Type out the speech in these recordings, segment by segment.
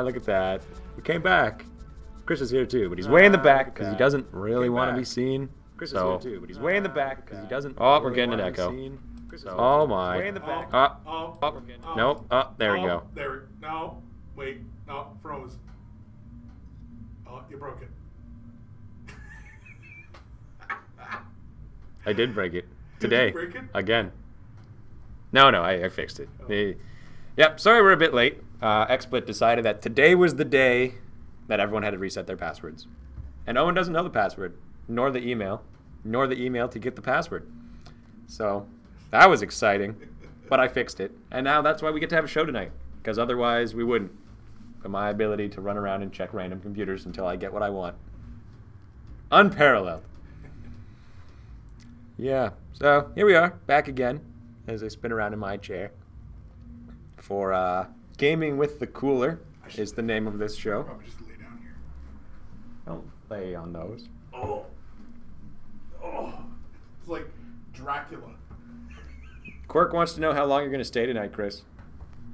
look at that. We came back. Chris is here too, but he's way in the back because he doesn't really want to be seen. Chris is here too, but he's way in the back because he doesn't. Oh, we're getting an echo. Oh my. Way in the back. Nope. Oh, there we go. There. No. Wait. No. Froze. Oh, you broke it. I did break it today. Did you break it? Again. No, I fixed it. Oh. Yep. Sorry, we're a bit late. XSplit decided that today was the day that everyone had to reset their passwords, and Owen doesn't know the password, nor the email to get the password. So that was exciting, but I fixed it, and now that's why we get to have a show tonight, because otherwise we wouldn't. But my ability to run around and check random computers until I get what I want, unparalleled. Yeah, so here we are, back again, as I spin around in my chair for Gaming with the Cooler is the name of this show. Probably just lay down here. Don't lay on those. Oh, it's like Dracula. Quirk wants to know how long you're going to stay tonight, Chris.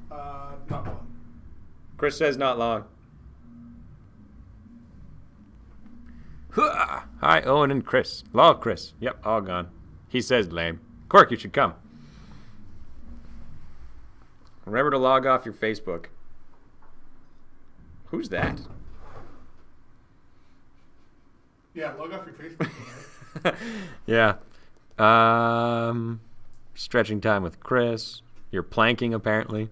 Not long. Chris says not long. Hi, Owen and Chris. Law Chris. Yep, all gone. He says lame. Quirk, you should come. Remember to log off your Facebook. Who's that? Yeah, log off your Facebook. Yeah. Stretching time with Chris. You're planking, apparently.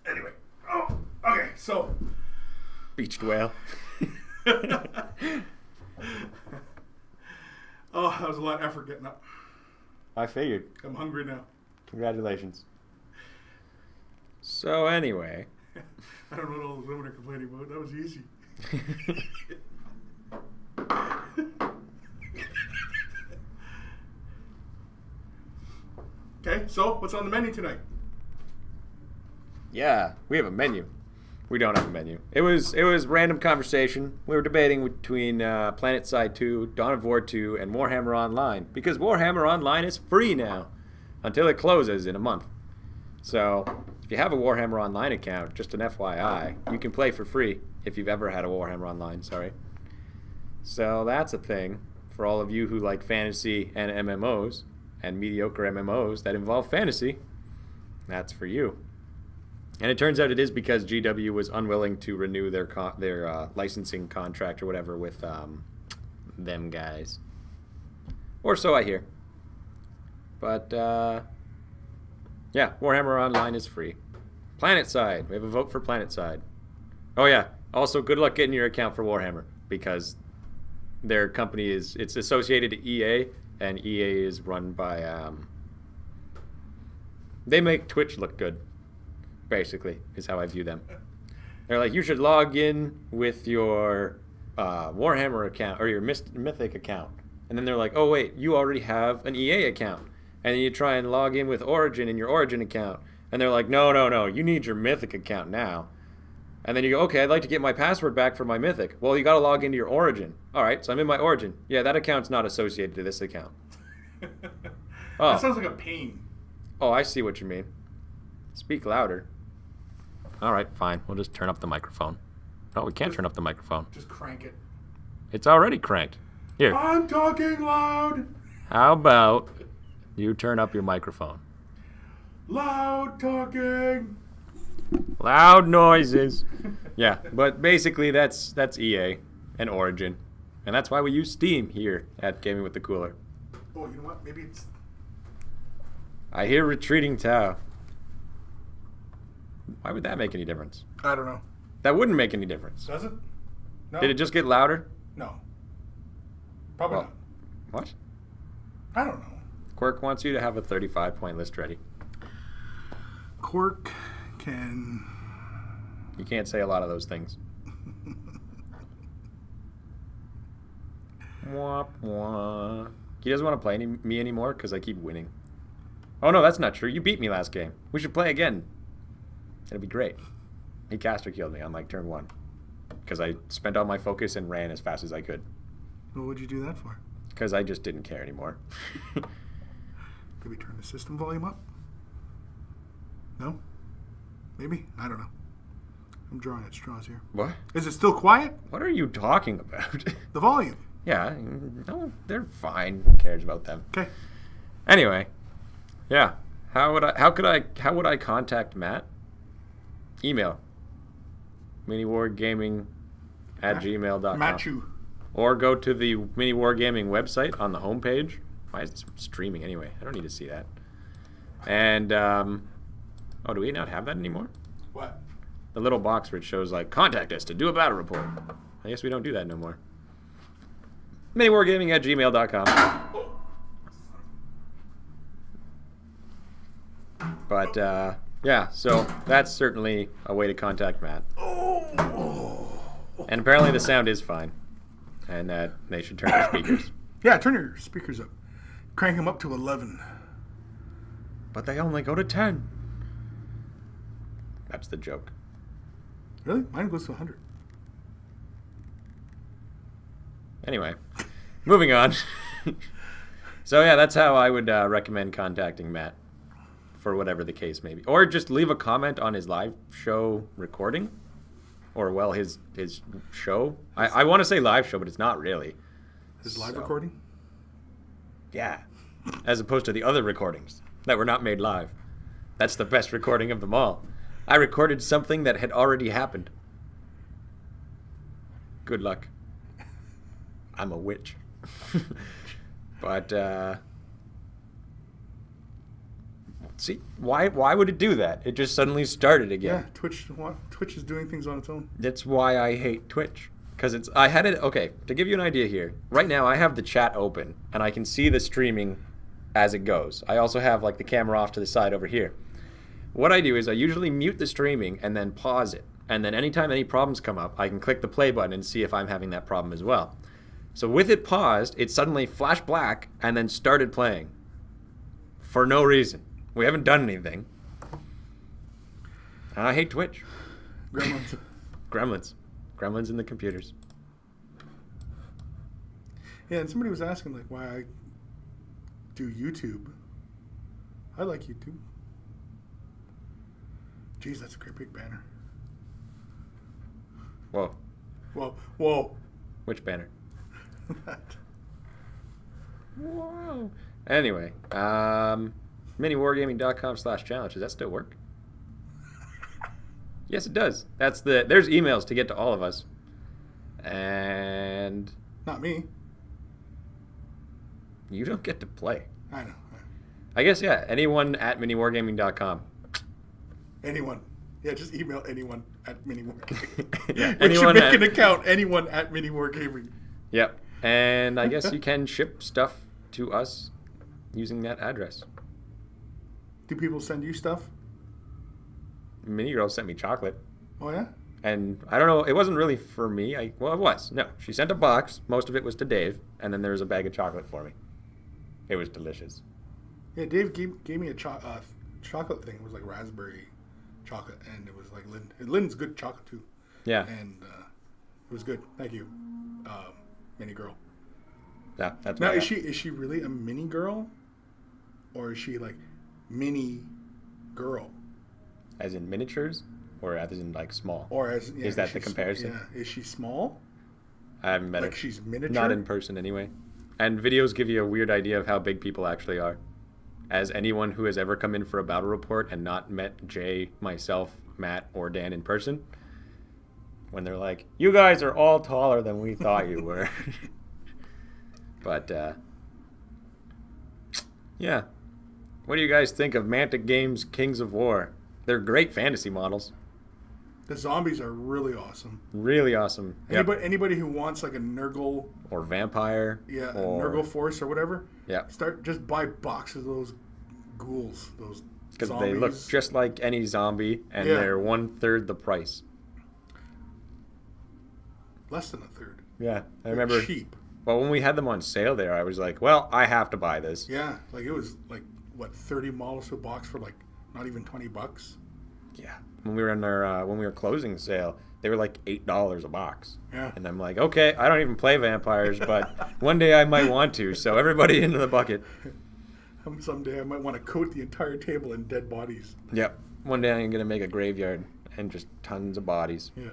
Anyway. Oh, okay, so. Beached whale. Oh, that was a lot of effort getting up. I figured. I'm hungry now. Congratulations. So anyway. I don't know what all those women are complaining about. That was easy. Okay, so what's on the menu tonight? Yeah, we have a menu. We don't have a menu. It was random conversation. We were debating between PlanetSide 2, Dawn of War 2, and Warhammer Online, because Warhammer Online is free now until it closes in a month. So if you have a Warhammer Online account, just an FYI, you can play for free if you've ever had a Warhammer Online, sorry. So that's a thing for all of you who like fantasy and MMOs and mediocre MMOs that involve fantasy. That's for you. And it turns out it is because GW was unwilling to renew their licensing contract or whatever with them guys. Or so I hear. But, yeah, Warhammer Online is free. PlanetSide. We have a vote for PlanetSide. Oh, yeah. Also, good luck getting your account for Warhammer, because their company it's associated to EA, and EA is run by, they make Twitch look good. Basically, is how I view them. They're like, you should log in with your Warhammer account or your Mythic account. And then they're like, oh wait, you already have an EA account. And then you try and log in with Origin in your Origin account. And they're like, no, you need your Mythic account now. And then you go, okay, I'd like to get my password back for my Mythic. Well, you got to log into your Origin. All right, so I'm in my Origin. Yeah, that account's not associated to this account. Oh. That sounds like a pain. Oh, I see what you mean. Speak louder. All right, fine. We'll just turn up the microphone. No, we can't turn up the microphone. Just crank it. It's already cranked. Here. I'm talking loud. How about you turn up your microphone? Loud talking. Loud noises. Yeah, but basically that's EA and Origin. And that's why we use Steam here at Gaming with the Cooler. Oh, you know what? Maybe it's... I hear retreating Tau. Why would that make any difference? I don't know. That wouldn't make any difference. Does it? No. Did it just get louder? No. Probably not. What? I don't know. Quirk wants you to have a 35-point list ready. Quirk can... You can't say a lot of those things. Wah, wah. He doesn't want to play me anymore because I keep winning. Oh no, that's not true. You beat me last game. We should play again. It'll be great. He caster killed me on like turn 1 because I spent all my focus and ran as fast as I could. What would you do that for? because I just didn't care anymore. Did we turn the system volume up? No? Maybe? I don't know. I'm drawing at straws here. What? Is it still quiet? What are you talking about? The volume. Yeah, no, they're fine. Who cares about them? Okay. Anyway, yeah. How would I contact Matt? Email. miniwargaming@gmail.com. Matchu. Or go to the Mini Wargaming website on the homepage. Why is this streaming anyway? I don't need to see that. And, oh, do we not have that anymore? What? The little box where it shows, like, contact us to do a battle report. I guess we don't do that no more. miniwargaming@gmail.com. But, yeah, so that's certainly a way to contact Matt. And apparently the sound is fine. And that they should turn their speakers. Yeah, turn your speakers up. Crank them up to 11. But they only go to 10. That's the joke. Really? Mine goes to 100. Anyway, moving on. So yeah, that's how I would recommend contacting Matt for whatever the case may be. Or just leave a comment on his live show recording. Or, well, his show. I want to say live show, but it's not really. His live recording? Yeah. As opposed to the other recordings that were not made live. That's the best recording of them all. I recorded something that had already happened. Good luck. I'm a witch. But, see, why would it do that? It just suddenly started again. Yeah, Twitch is doing things on its own. That's why I hate Twitch. Because I had it, okay, to give you an idea here. Right now I have the chat open, and I can see the streaming as it goes. I also have, like, the camera off to the side over here. What I do is I usually mute the streaming and then pause it. And then anytime any problems come up, I can click the play button and see if I'm having that problem as well. So with it paused, it suddenly flashed black and then started playing. For no reason. We haven't done anything. And I hate Twitch. Gremlins. Gremlins. Gremlins in the computers. Yeah, and somebody was asking, like, why I do YouTube. I like YouTube. Jeez, that's a great big banner. Whoa. Whoa. Which banner? That. Whoa. Anyway, miniwargaming.com/challenge. Does that still work? Yes, it does. There's emails to get to all of us. And Not me. you don't get to play. I know. I guess, yeah, anyone at miniwargaming.com. Anyone. Yeah, just email anyone at miniwargaming. Yeah, We should anyone make at- an account, anyone at miniwargaming. Yep. And I guess you can ship stuff to us using that address. Do people send you stuff? Mini Girl sent me chocolate. Oh, yeah? And I don't know, it wasn't really for me. Well, it was. No, she sent a box. Most of it was to Dave. And then there was a bag of chocolate for me. It was delicious. Yeah, Dave gave me a chocolate thing. It was like raspberry chocolate, and it was like Lind. Lind's good chocolate, too. Yeah. And it was good. Thank you, mini girl. Yeah, that's Now, what is she really a mini girl? Or is she like mini girl? As in miniatures? Or as in, like, small? Or as yeah, Is that she the comparison? Yeah. Is she small? I haven't met Like her. she's miniature? Not in person, anyway. And videos give you a weird idea of how big people actually are. As anyone who has ever come in for a battle report and not met Jay, myself, Matt, or Dan in person, when they're like, you guys are all taller than we thought you were. But, yeah. What do you guys think of Mantic Games' Kings of War? They're great fantasy models. The zombies are really awesome. Really awesome. Yep. Anybody who wants like a Nurgle, Or vampire. yeah, a or, Nurgle force or whatever, Yeah. just buy boxes of those ghouls, those Because zombies. they look just like any zombie, and Yeah. they're 1/3 the price. Less than a third. Yeah, I They're remember. cheap. Well, when we had them on sale there, I was like, well, I have to buy this. Yeah, like it was like what 30 models to a box for like not even $20. Yeah. When we were closing sale, they were like $8 a box. Yeah. And I'm like, okay, I don't even play vampires, but one day I might want to. So everybody into the bucket. Someday I might want to coat the entire table in dead bodies. Yep. One day I'm gonna make a graveyard and just tons of bodies. Yeah.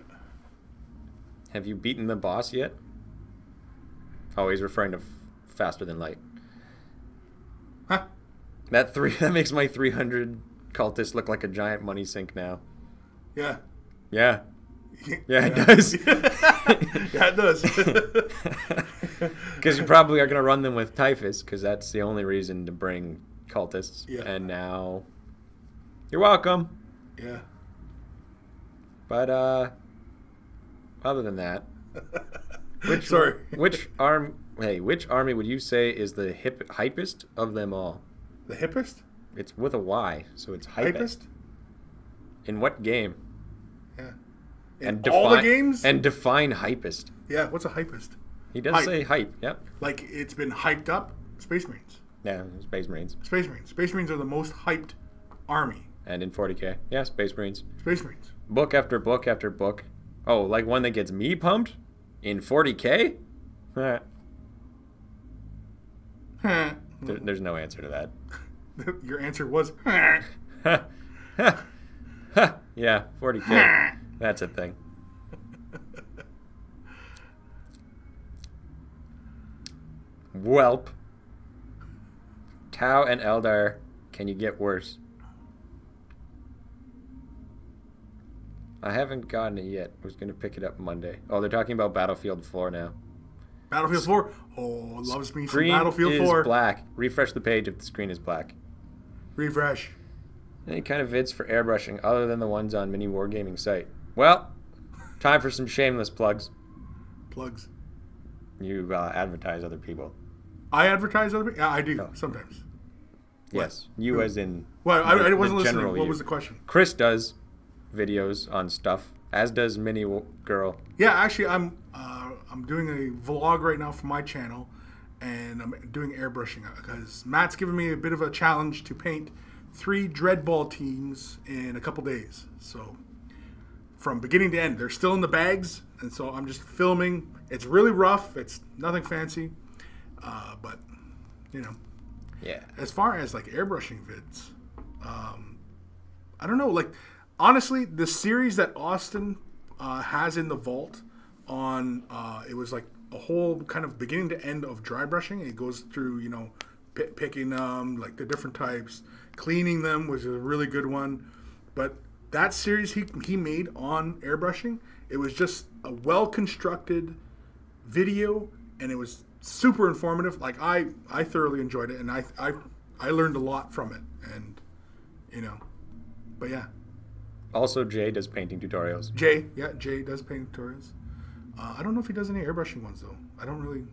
Have you beaten the boss yet? Oh, he's referring to faster than light. Huh? That makes my 300 cultists look like a giant money sink now. Yeah. Yeah. Yeah, it does. Yeah, it does. Because you probably are going to run them with typhus, because that's the only reason to bring cultists. Yeah. And now, you're welcome. Yeah. But other than that, which army would you say is the hypest of them all? The hippest? It's with a Y, so it's hypest. Hypest? In what game? Yeah. And all the games? And define hypest. Yeah, what's a hypest? He does Hype. say hype, yep. Like, it's been hyped up? Space Marines. Yeah, Space Marines. Space Marines. Space Marines are the most hyped army. And in 40K. Yeah, Space Marines. Space Marines. Book after book after book. Oh, like one that gets me pumped? In 40K? There's no answer to that. Your answer was... Yeah, 40K. That's a thing. Welp. Tau and Eldar, can you get worse? I haven't gotten it yet. I was going to pick it up Monday. Oh, they're talking about Battlefield 4 now. Battlefield 4? Oh, loves me some Screen Battlefield is 4. black. Refresh the page if the screen is black. Refresh. Any kind of vids for airbrushing other than the ones on Mini Wargaming site? Well, time for some shameless plugs. Plugs. You advertise other people. I advertise other people? Yeah, I do, sometimes. Yes, you as in... Well, I wasn't listening. general What you. was the question? Chris does videos on stuff, as does Mini Girl. Yeah, actually, I'm doing a vlog right now for my channel, and I'm doing airbrushing because Matt's given me a bit of a challenge to paint 3 Dreadball teams in a couple days. So from beginning to end, they're still in the bags, and so I'm just filming. It's really rough. It's nothing fancy, but you know. Yeah. As far as like airbrushing vids, I don't know. Like honestly, the series that Austin has in the vault on it was like a whole kind of beginning to end of dry brushing. It goes through picking them, like the different types, cleaning them was a really good one. But that series he made on airbrushing, it was just a well constructed video, and it was super informative. Like I thoroughly enjoyed it, and I learned a lot from it, and but yeah. Also, Jay does painting tutorials. Jay does paint tutorials. I don't know if he does any airbrushing ones though. I don't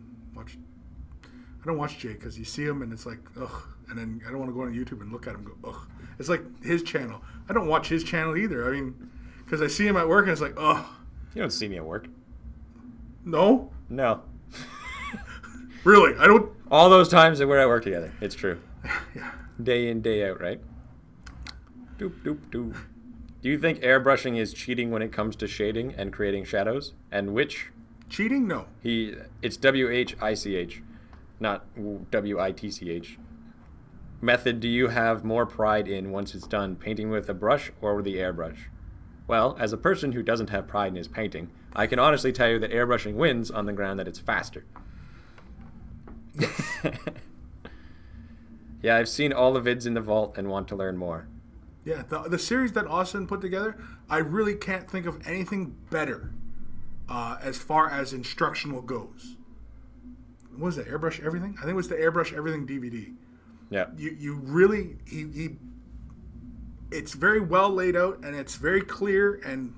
watch Jay because you see him and it's like ugh, and then I don't want to go on YouTube and look at him and go ugh. It's like his channel. I don't watch his channel either. I mean, because I see him at work and it's like ugh. You don't see me at work. No. No. Really, I don't. All those times that we're at work together. It's true. Yeah. Day in, day out, right? Doop, doop, doop. Do you think airbrushing is cheating when it comes to shading and creating shadows? And which? Cheating? No. It's WHICH, not WITCH. Method do you have more pride in once it's done, painting with a brush or with the airbrush? Well, as a person who doesn't have pride in his painting, I can honestly tell you that airbrushing wins on the ground that it's faster. Yeah, I've seen all the vids in the vault and want to learn more. Yeah, the series that Austin put together, I really can't think of anything better as far as instructional goes. What was that, Airbrush Everything? I think it was the Airbrush Everything DVD. Yeah. You really, it's very well laid out and it's very clear and...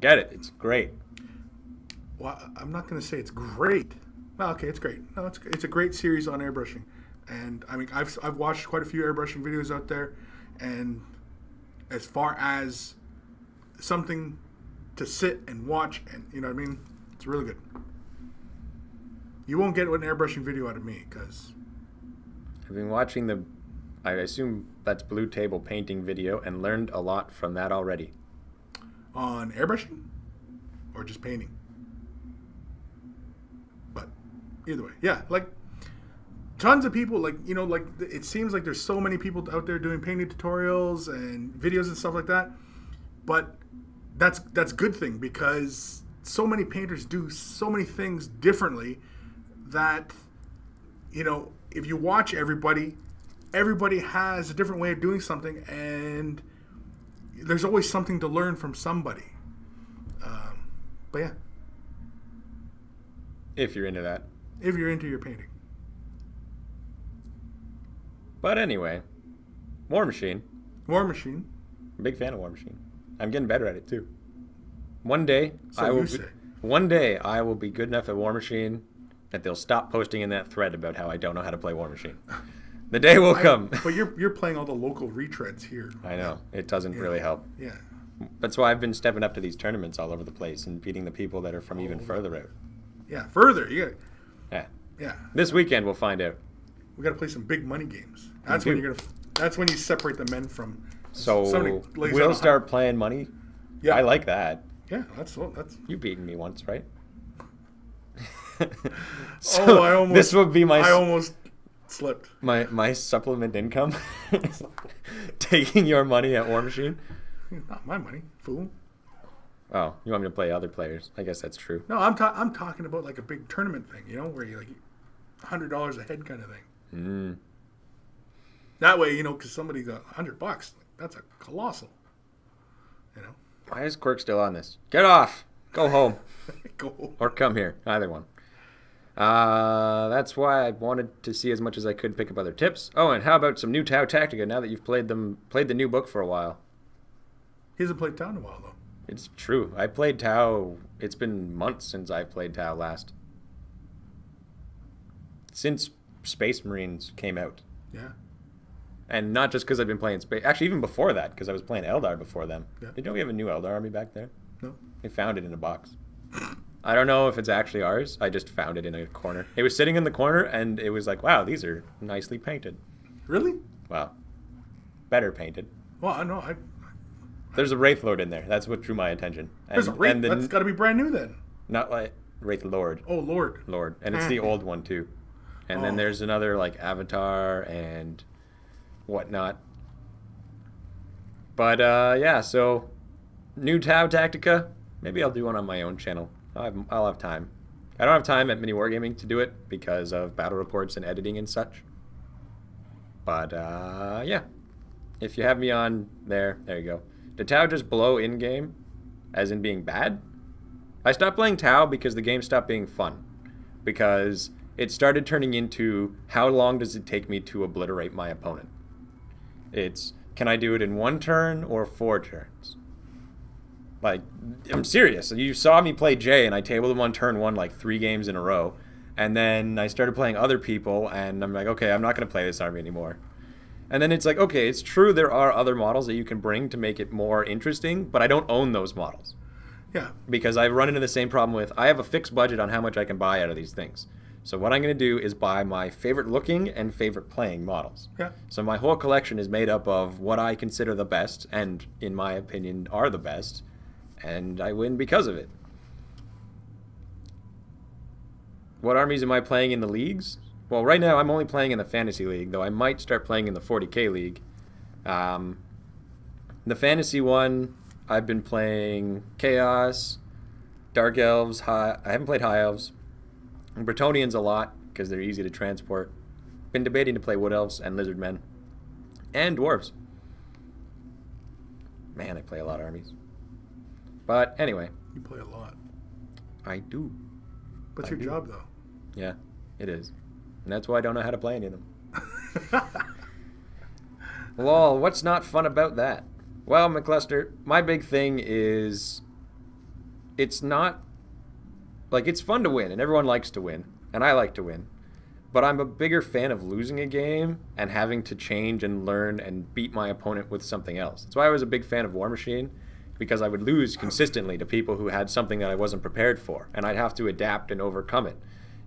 Get it. It's great. Well, I'm not going to say it's great. Well, okay, it's great. No, it's a great series on airbrushing. And, I mean, I've watched quite a few airbrushing videos out there, and as far as something to sit and watch, and you know what I mean, it's really good. You won't get an airbrushing video out of me because I've been watching the I assume that's Blue Table painting video, and learned a lot from that already. On airbrushing? Or just painting? But either way. Yeah, like tons of people, like, you know, like it seems like there's so many people out there doing painting tutorials and videos and stuff like that. But that's good thing, because so many painters do so many things differently that, you know, if you watch everybody has a different way of doing something, and there's always something to learn from somebody. But yeah. If you're into that. If you're into your painting. But anyway, War Machine. War Machine. I'm a big fan of War Machine. I'm getting better at it too. One day, I will be good enough at War Machine that they'll stop posting in that thread about how I don't know how to play War Machine. The day will come. But you're playing all the local retreads here. I know. It doesn't really help. Yeah. That's why I've been stepping up to these tournaments all over the place and beating the people that are from even further out. Yeah, further. Yeah. Yeah. Yeah. This weekend we'll find out. We got to play some big money games. That's when you're gonna. That's when you separate the men from. So we'll start playing money. Yeah, I like that. Yeah, that's. You've beaten me once, right? This would be my. I almost slipped. My supplement income. Taking your money at War Machine. Not my money, fool. Oh, you want me to play other players? I guess that's true. No, I'm talking about like a big tournament thing, you know, where you like $100 a head kind of thing. Mm. That way, you know, because somebody got $100, that's a colossal. You know. Why is Quirk still on this? Get off. Go home. Go home. Or come here. Either one. That's why I wanted to see as much as I could, pick up other tips. Oh, and how about some new Tau Tactica now that you've played the new book for a while? He hasn't played Tau in a while, though. It's true. I played Tau. It's been months since I played Tau last. Since Space Marines came out. Yeah. And not just because I've been playing Space... Actually, even before that, because I was playing Eldar before them. Yeah. Did you know we have a new Eldar army back there? No. We found it in a box. I don't know if it's actually ours. I just found it in a corner. It was sitting in the corner, and it was like, wow, these are nicely painted. Really? Well, better painted. Well, I know. There's a Wraith Lord in there. That's what drew my attention. There's a Wraith. That's got to be brand new then. Not like Wraith Lord. Oh, Lord. Lord. And it's the old one, too. And then there's another, like, Avatar and whatnot. But, yeah, so new Tau Tactica. Maybe I'll do one on my own channel. I'll have time. I don't have time at Mini Wargaming to do it because of battle reports and editing and such. But, yeah. If you have me on there you go. Did Tau just blow in-game? As in being bad? I stopped playing Tau because the game stopped being fun. Because it started turning into, how long does it take me to obliterate my opponent? It's, can I do it in 1 turn or 4 turns? Like, I'm serious. You saw me play Jay, and I tabled him on turn 1 like 3 games in a row. And then I started playing other people, and I'm like, okay, I'm not going to play this army anymore. And then it's like, okay, it's true there are other models that you can bring to make it more interesting, but I don't own those models. Yeah. Because I've run into the same problem with, I have a fixed budget on how much I can buy out of these things. So what I'm going to do is buy my favorite looking and favorite playing models. Yeah. So my whole collection is made up of what I consider the best, and in my opinion are the best, and I win because of it. What armies am I playing in the leagues? Well, right now I'm only playing in the Fantasy League, though I might start playing in the 40K League. The Fantasy one, I've been playing Chaos, Dark Elves, I haven't played High Elves, and Bretonnians a lot, because they're easy to transport. Been debating to play Wood Elves and Lizard Men. And Dwarves. Man, I play a lot of armies. But anyway. You play a lot. I do. What's your job, though? Yeah, it is. And that's why I don't know how to play any of them. Lol, what's not fun about that? Well, McCluster, my big thing is it's not... Like, it's fun to win, and everyone likes to win, and I like to win. But I'm a bigger fan of losing a game and having to change and learn and beat my opponent with something else. That's why I was a big fan of War Machine, because I would lose consistently to people who had something that I wasn't prepared for, and I'd have to adapt and overcome it.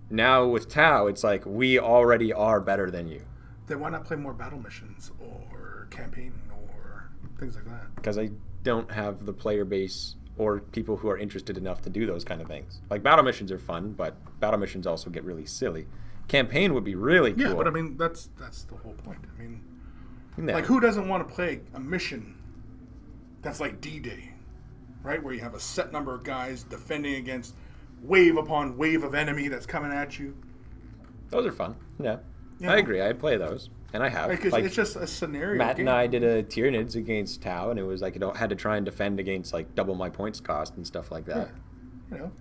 Now with Tau, it's like, we already are better than you. Then why not play more battle missions or campaign or things like that? Because I don't have the player base or people who are interested enough to do those kind of things. Like, battle missions are fun, but battle missions also get really silly. Campaign would be really cool. Yeah, but I mean, that's the whole point. I mean, No. like, who doesn't want to play a mission that's like D-Day, right? Where you have a set number of guys defending against wave upon wave of enemy that's coming at you. Those are fun. Yeah. Yeah. I agree. I'd play those. And I have. Because Like, it's just a scenario Matt game. and I did a Tyranids against Tau, and it was like I had to try and defend against like double my points cost and stuff like that. Yeah. You know,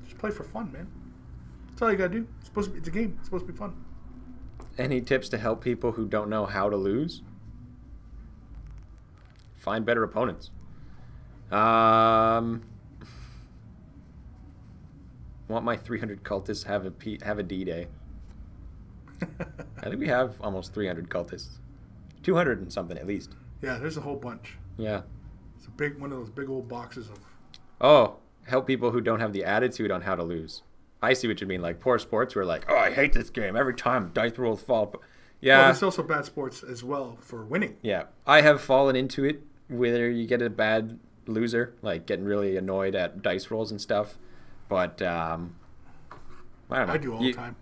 just play for fun, man. That's all you gotta do. It's a game. It's supposed to be fun. Any tips to help people who don't know how to lose? Find better opponents. Want my 300 cultists have a D-Day. I think we have almost 300 cultists. 200 and something at least. Yeah, there's a whole bunch. Yeah. It's a big one of those big old boxes of. Oh, help people who don't have the attitude on how to lose. I see what you mean. Like poor sports who are like, oh, I hate this game. Every time dice rolls fall. Yeah. Well, there's also bad sports as well for winning. Yeah. I have fallen into it where you get a bad loser, like getting really annoyed at dice rolls and stuff. But I don't know. I do all the time.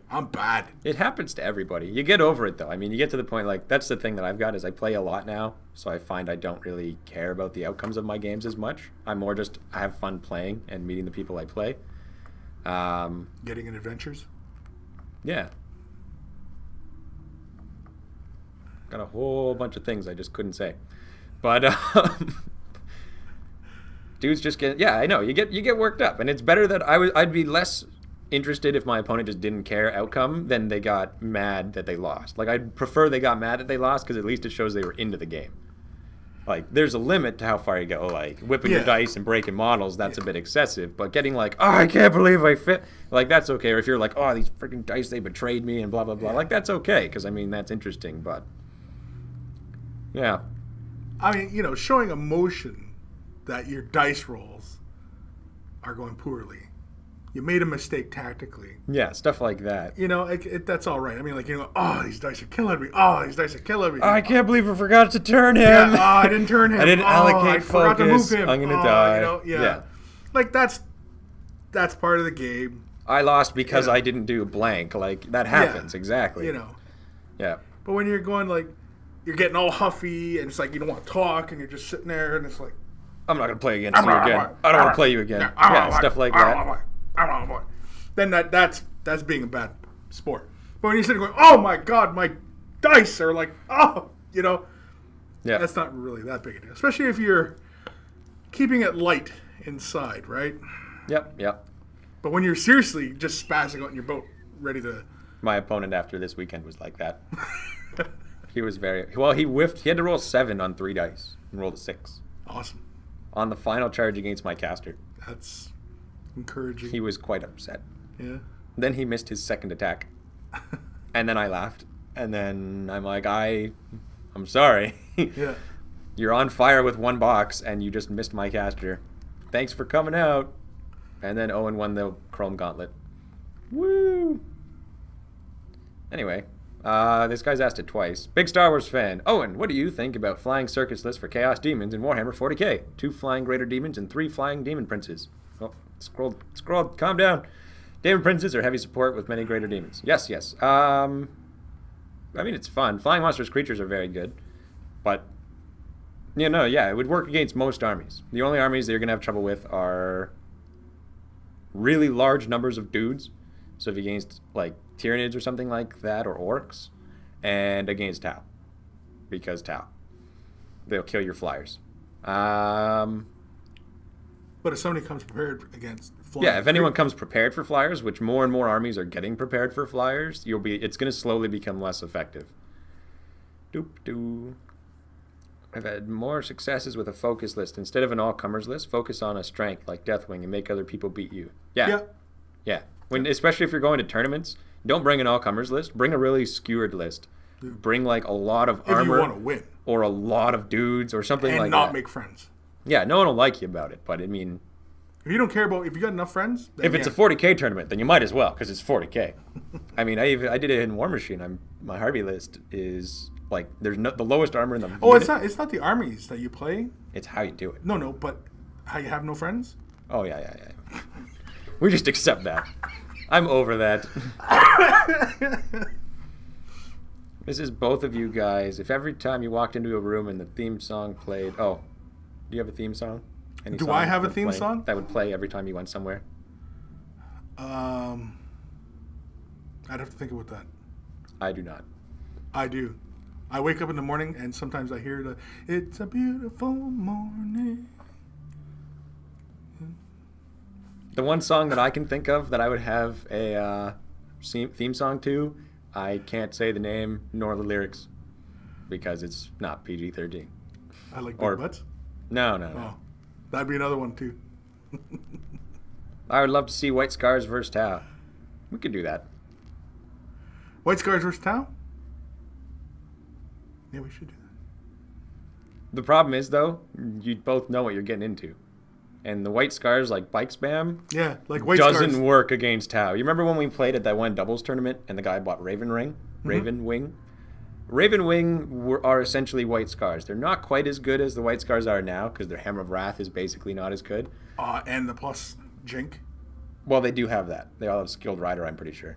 I'm bad. It happens to everybody. You get over it, though. I mean, you get to the point, like, that's the thing that I've got is I play a lot now, so I find I don't really care about the outcomes of my games as much. I'm more just, I have fun playing and meeting the people I play. Getting in adventures? Yeah. Got a whole bunch of things I just couldn't say. But, dudes just get, yeah, I know, you get worked up, and it's better that I'd be less interested if my opponent just didn't care outcome than they got mad that they lost. Like, I'd prefer they got mad that they lost because at least it shows they were into the game. Like, there's a limit to how far you go. Like, whipping your dice and breaking models, that's a bit excessive. But getting like, oh, I can't believe I fit, like, that's okay. Or if you're like, oh, these freaking dice, they betrayed me and blah, blah, blah. Like, that's okay because, I mean, that's interesting. But, yeah. I mean, you know, showing emotion that your dice rolls are going poorly. You made a mistake tactically. Yeah, stuff like that. You know, that's all right. I mean, like, you know, oh, these dice are killing me. Oh, these dice are killing me. I can't believe I forgot to turn him. Yeah, oh, I didn't turn him. I didn't allocate I forgot focus. to move him. I'm going to die. You know, yeah. Like, that's part of the game. I lost because I didn't do blank. Like, that happens. Exactly. You know. Yeah. But when you're going, like, you're getting all huffy and it's like you don't want to talk and you're just sitting there and it's like, I'm not going to play against you again. I don't want to play you again. Yeah, stuff like that. Then that's being a bad sport. But when you're sitting going, oh my god, my dice are like, oh, you know, that's not really that big a deal. Especially if you're keeping it light inside, right? Yep. But when you're seriously just spazzing out in your boat, ready to... My opponent after this weekend was like that. He was he whiffed. He had to roll 7 on 3 dice and rolled a 6. Awesome. On the final charge against my caster. That's encouraging. He was quite upset. Yeah. Then he missed his second attack. And then I laughed. And then I'm like, I'm sorry. Yeah. You're on fire with 1 box and you just missed my caster. Thanks for coming out. And then Owen won the Chrome Gauntlet. Woo! Anyway, this guy's asked it twice. Big Star Wars fan. Owen, what do you think about flying circus lists for Chaos Demons in Warhammer 40k? 2 flying Greater Demons and 3 flying Demon Princes. Oh, scrolled. Calm down. Demon Princes are heavy support with many Greater Demons. Yes. I mean, it's fun. Flying monstrous creatures are very good. But, it would work against most armies. The only armies that you're going to have trouble with are really large numbers of dudes. So if you're against, like, Tyranids or something like that, or Orcs, and against Tau. Because Tau. They'll kill your flyers. But if somebody comes prepared against flyers... Yeah, if anyone comes prepared for flyers, which more and more armies are getting prepared for flyers, it's going to slowly become less effective. Doop-doo. I've had more successes with a focus list. Instead of an all-comers list, focus on a strength like Deathwing and make other people beat you. Yeah. Especially if you're going to tournaments, don't bring an all-comers list. Bring a really skewered list. Bring, like, a lot of armor. If you want to win. Or a lot of dudes or something like that. And not make friends. Yeah, no one will like you about it, but, I mean, If you don't care about, if you got enough friends, then If it's a 40K tournament, then you might as well, because it's 40K. I mean, I did it in War Machine. My Harvey list is like there's no the lowest armor in the. Oh, unit. it's not the armies that you play. It's how you do it. No, but how you have no friends. Oh yeah. We just accept that. I'm over that. This is both of you guys. If every time you walked into a room and the theme song played, do you have a theme song? Any Do song I have a that theme play- song? that would play every time you went somewhere? I'd have to think about that. I do not. I do. I wake up in the morning and sometimes I hear the "It's a beautiful morning." The one song that I can think of that I would have a theme song to, I can't say the name nor the lyrics because it's not PG-13. I like Or- big butts. No. Oh, that'd be another one too. I would love to see White Scars versus Tau. We could do that. White Scars versus Tau? Yeah, we should do that. The problem is, though, you both know what you're getting into. And the White Scars, like bike spam, Yeah, like White doesn't Scars. work against Tau. You remember when we played at that one doubles tournament and the guy bought Raven Wing? Raven Wing are essentially White Scars. They're not quite as good as the White Scars are now because their Hammer of Wrath is basically not as good. And the plus Jink. Well, they do have that. They all have Skilled Rider, I'm pretty sure.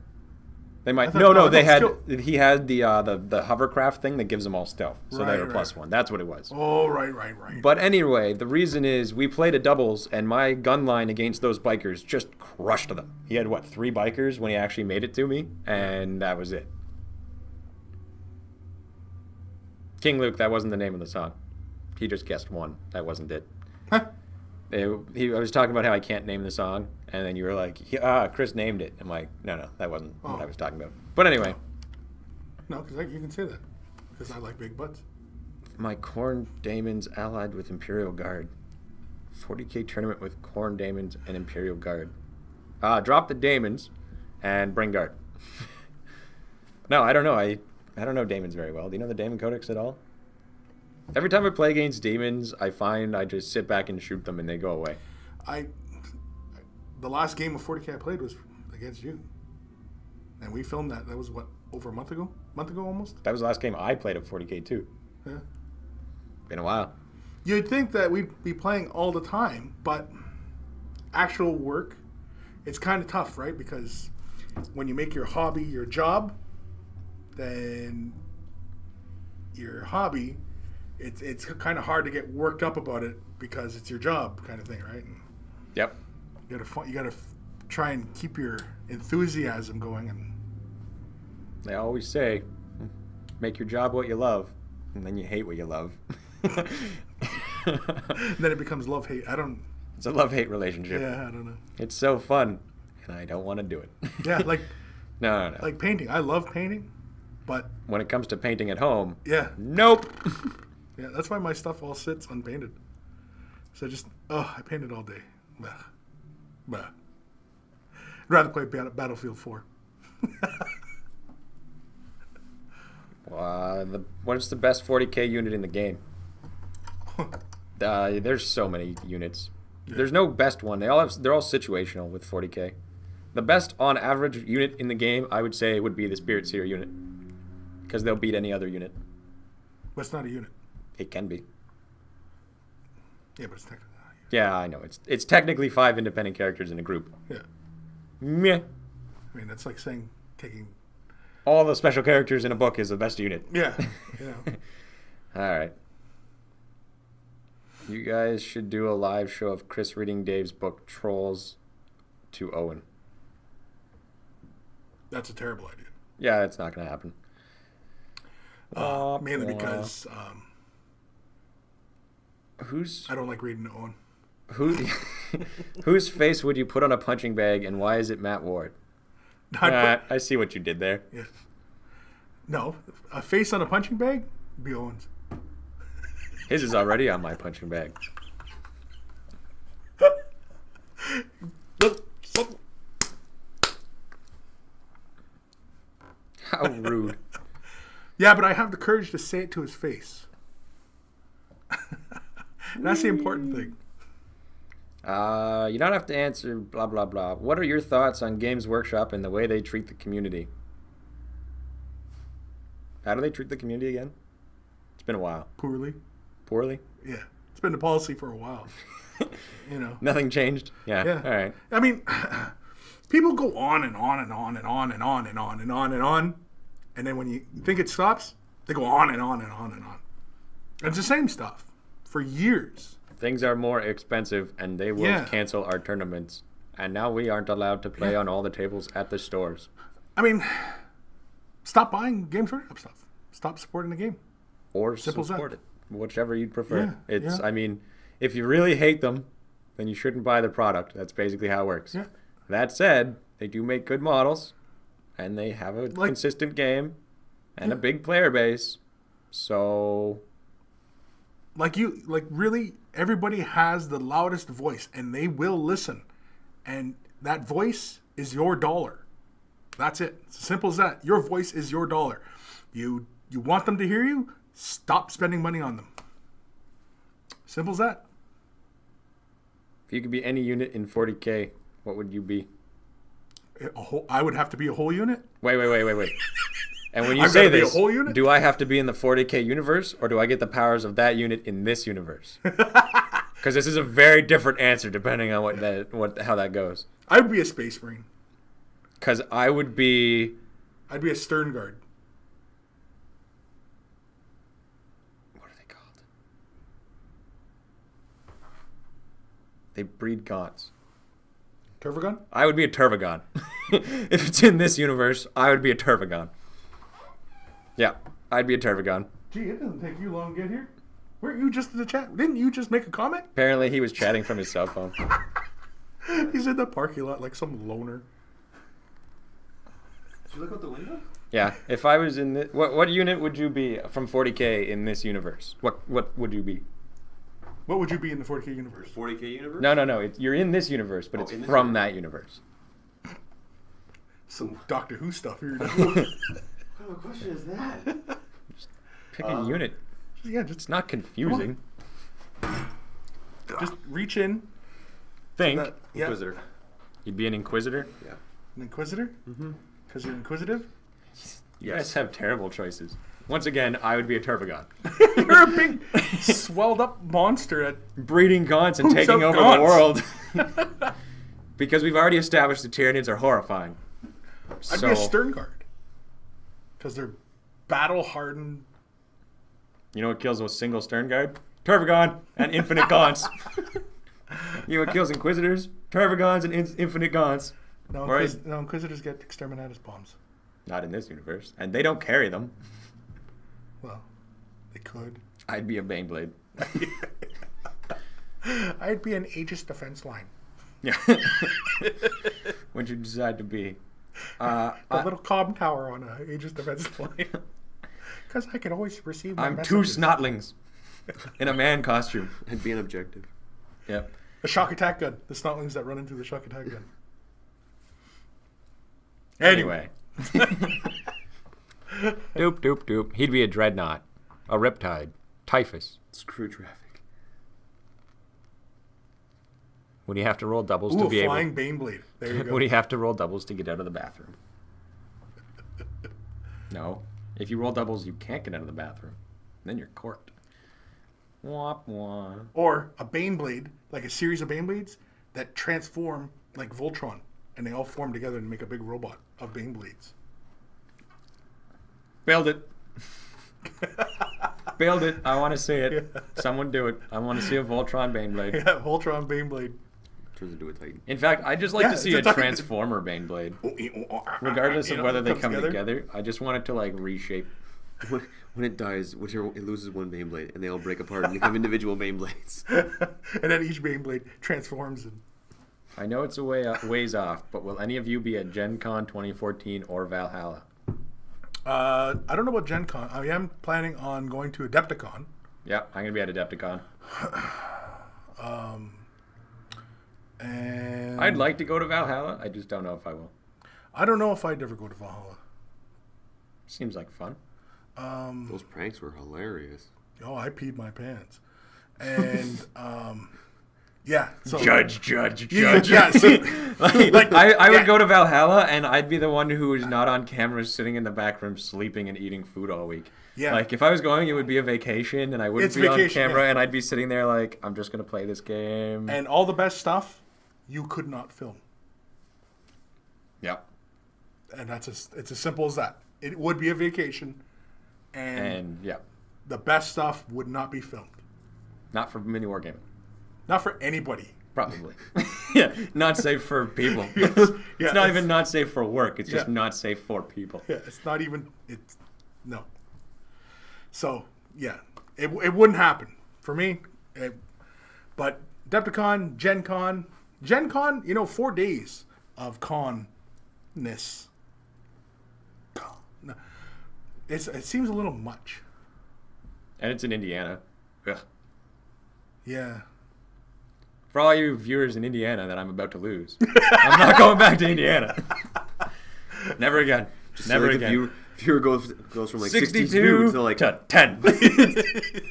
They might. thought- No, I they had. thought He had the hovercraft thing that gives them all stealth, so they were Right. +1. That's what it was. Oh, right. But anyway, the reason is we played a doubles, and my gun line against those bikers just crushed them. He had, 3 bikers when he actually made it to me, and that was it. King Luke, that wasn't the name of the song. He just guessed one. That wasn't it. Huh? I was talking about how I can't name the song, and then you were like, Chris named it. I'm like, no, that wasn't what I was talking about. But anyway. No, because you can say that. Because I like big butts. My Corn Daemons allied with Imperial Guard. 40K tournament with Corn Daemons and Imperial Guard. Drop the Daemons and bring Guard. No, I don't know. I don't know Daemons very well. Do you know the Daemon Codex at all? Every time I play against Demons, I find I just sit back and shoot them and they go away. The last game of 40K I played was against you. And we filmed that. That was, over a month ago? Month ago almost? That was the last game I played of 40K too. Yeah. Been a while. You'd think that we'd be playing all the time, but actual work, it's kind of tough, right? Because when you make your hobby your job, then your hobby, it's kind of hard to get worked up about it because it's your job kind of thing, right? And Yep. you gotta try and keep your enthusiasm going, and They always say, make your job what you love, and then you hate what you love. then it becomes love-hate. It's a love-hate relationship. Yeah, I don't know. It's so fun, and I don't want to do it. Yeah, like No. like painting. I love painting, but When it comes to painting at home, yeah, nope. yeah, that's why my stuff all sits unpainted. So I painted all day. Bah. I'd rather play Battlefield 4. What's the best 40K unit in the game? There's so many units. Yeah. There's no best one. They're all situational with 40K. The best on average unit in the game, I would say, would be the Spirit Seer unit, because they'll beat any other unit. But it's not a unit. It can be. Yeah, but it's technically not a unit. Yeah, I know. It's technically 5 independent characters in a group. Yeah. Meh. I mean, that's like saying taking... All the special characters in a book is the best unit. Yeah. Yeah. All right. You guys should do a live show of Chris reading Dave's book, Trolls to Owen. That's a terrible idea. Yeah, it's not going to happen. Mainly because Who's I don't like reading to Owen. whose face would you put on a punching bag, and why is it Matt Ward? I see what you did there. Yeah. No, a face on a punching bag? Be Owens. His is already on my punching bag. How rude. Yeah, but I have the courage to say it to his face. That's the important thing. You don't have to answer blah, blah, blah. What are your thoughts on Games Workshop and the way they treat the community? How do they treat the community again? It's been a while. Poorly. Poorly? Yeah. It's been the policy for a while. You know. Nothing changed? Yeah. Yeah. All right. I mean, people go on and on and on and on and on and on and on and on. And then when you think it stops, they go on and on and on and on. It's the same stuff for years. Things are more expensive, and they will cancel our tournaments. And now we aren't allowed to play on all the tables at the stores. I mean, stop buying Games Workshop stuff. Stop supporting the game. Or Simple as support that. it, whichever you'd prefer. Yeah, I mean, if you really hate them, then you shouldn't buy the product. That's basically how it works. Yeah. That said, they do make good models, and they have a consistent game and a big player base. So, really, everybody has the loudest voice, and they will listen. And that voice is your dollar. That's it. It's as simple as that. Your voice is your dollar. You want them to hear you? Stop spending money on them. Simple as that. if you could be any unit in 40K, what would you be? I would have to be a whole unit? Wait. And when you I've say gotta be a this, whole unit? do I have to be in the 40K universe, or do I get the powers of that unit in this universe? Because this is a very different answer depending on how that goes. I would be a Space Marine. Because I would be... I'd be a Stern Guard. What are they called? They breed gaunts. Turvagon? I would be a Turvagon. If it's in this universe, I would be a Turvagon. Yeah, I'd be a Turvagon. Gee, it doesn't take you long to get here. Weren't you just in the chat? Didn't you just make a comment? Apparently, he was chatting from his cell phone. He's in the parking lot like some loner. Did you look out the window? Yeah, if I was in this... What unit would you be from 40K in this universe? What would you be? What would you be in the 40K universe? 40K universe? No. You're in this universe, but it's from that universe. Some Doctor Who stuff here. What kind of a question is that? Just pick a unit. Yeah, It's not confusing. just reach in. Think. Yeah. Inquisitor. You'd be an Inquisitor? Yeah. An Inquisitor? Mm-hmm. Because you're inquisitive? You guys have terrible choices. Once again, I would be a Turvagon. You're a big, swelled up monster at Breeding gaunts and Poops taking up over gaunts. the world. Because we've already established the Tyranids are horrifying. I'd be a Stern Guard. Because they're battle-hardened. You know what kills a single Stern Guard? Turvagon and infinite gaunts. You know what kills Inquisitors? Turvagons and infinite gaunts. No, Right. no, Inquisitors get exterminatus bombs. Not in this universe. And they don't carry them. Well, they could. I'd be a Baneblade. I'd be an Aegis defense line. Yeah. What'd you decide to be? A little comm tower on a Aegis defense line. Because I can always receive my I'm two messages. snotlings in a man costume. And be an objective. Yep. The shock attack gun. The snotlings that run into the shock attack gun. Anyway. Doop. He'd be a Dreadnought, a Riptide, Typhus. Screw traffic. Would he have to roll doubles Ooh, to be a able? flying Baneblade. There you go. Would he have to roll doubles to get out of the bathroom? No. If you roll doubles, you can't get out of the bathroom. Then you're corked. Womp womp. Or a Baneblade, like a series of Baneblades that transform like Voltron, and they all form together and make a big robot of Baneblades. Build it. Build it. I want to see it. Someone do it. I want to see a Voltron Baneblade. Yeah, Voltron Baneblade. Turns into a Titan. In fact, I'd just like Yeah, to see it's a a Titan. Transformer Baneblade. Regardless of whether they come together, I just want it to like reshape. When it dies, it loses one Beyblade, and they all break apart and become individual Beyblades. And then each Baneblade transforms. And I know it's a ways off, but will any of you be at Gen Con 2014 or Valhalla? I don't know about Gen Con. I am planning on going to Adepticon. Yeah, I'm going to be at Adepticon. And I'd like to go to Valhalla. I just don't know if I will. I don't know if I'd ever go to Valhalla. Seems like fun. Those pranks were hilarious. Oh, I peed my pants. And Yeah. So Judge. Yeah. See, I would yeah. go to Valhalla, and I'd be the one who is not on camera, sitting in the back room, sleeping and eating food all week. Yeah. Like, if I was going, it would be a vacation, and I wouldn't It's be on vacation, camera, yeah. and I'd be sitting there like, I'm just gonna play this game. and all the best stuff you could not film. Yeah. And it's as simple as that. It would be a vacation, And yeah, the best stuff would not be filmed. not for mini wargaming. Not for anybody. Probably. Yeah, not safe for people. Yeah, It's not even not safe for work. It's just Yeah. not safe for people. Yeah, it's not even. It's no. So yeah, it wouldn't happen for me. But Adepticon, Gen Con, 4 days of con-ness. No. It seems a little much. And it's in Indiana. Ugh. Yeah. For all you viewers in Indiana that I'm about to lose, I'm not going back to Indiana. Never again. Just Never like again. The viewer goes from like 62 62 to like to 10.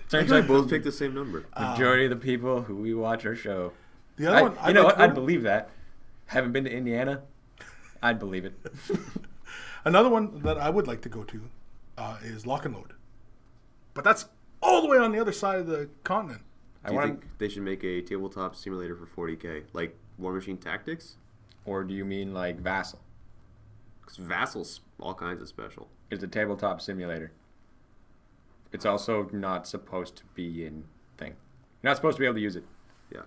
Turns out both picked the same number. Majority of the people who we watch our show. The other one, You know what? I'd believe that. Haven't been to Indiana. I'd believe it. Another one that I would like to go to is Lock and Load, but that's all the way on the other side of the continent. Do you think they should make a tabletop simulator for 40K, like War Machine Tactics? Or do you mean like Vassal? Because Vassal's all kinds of special. It's a tabletop simulator. It's also not supposed to be in thing. You're not supposed to be able to use it. Yeah.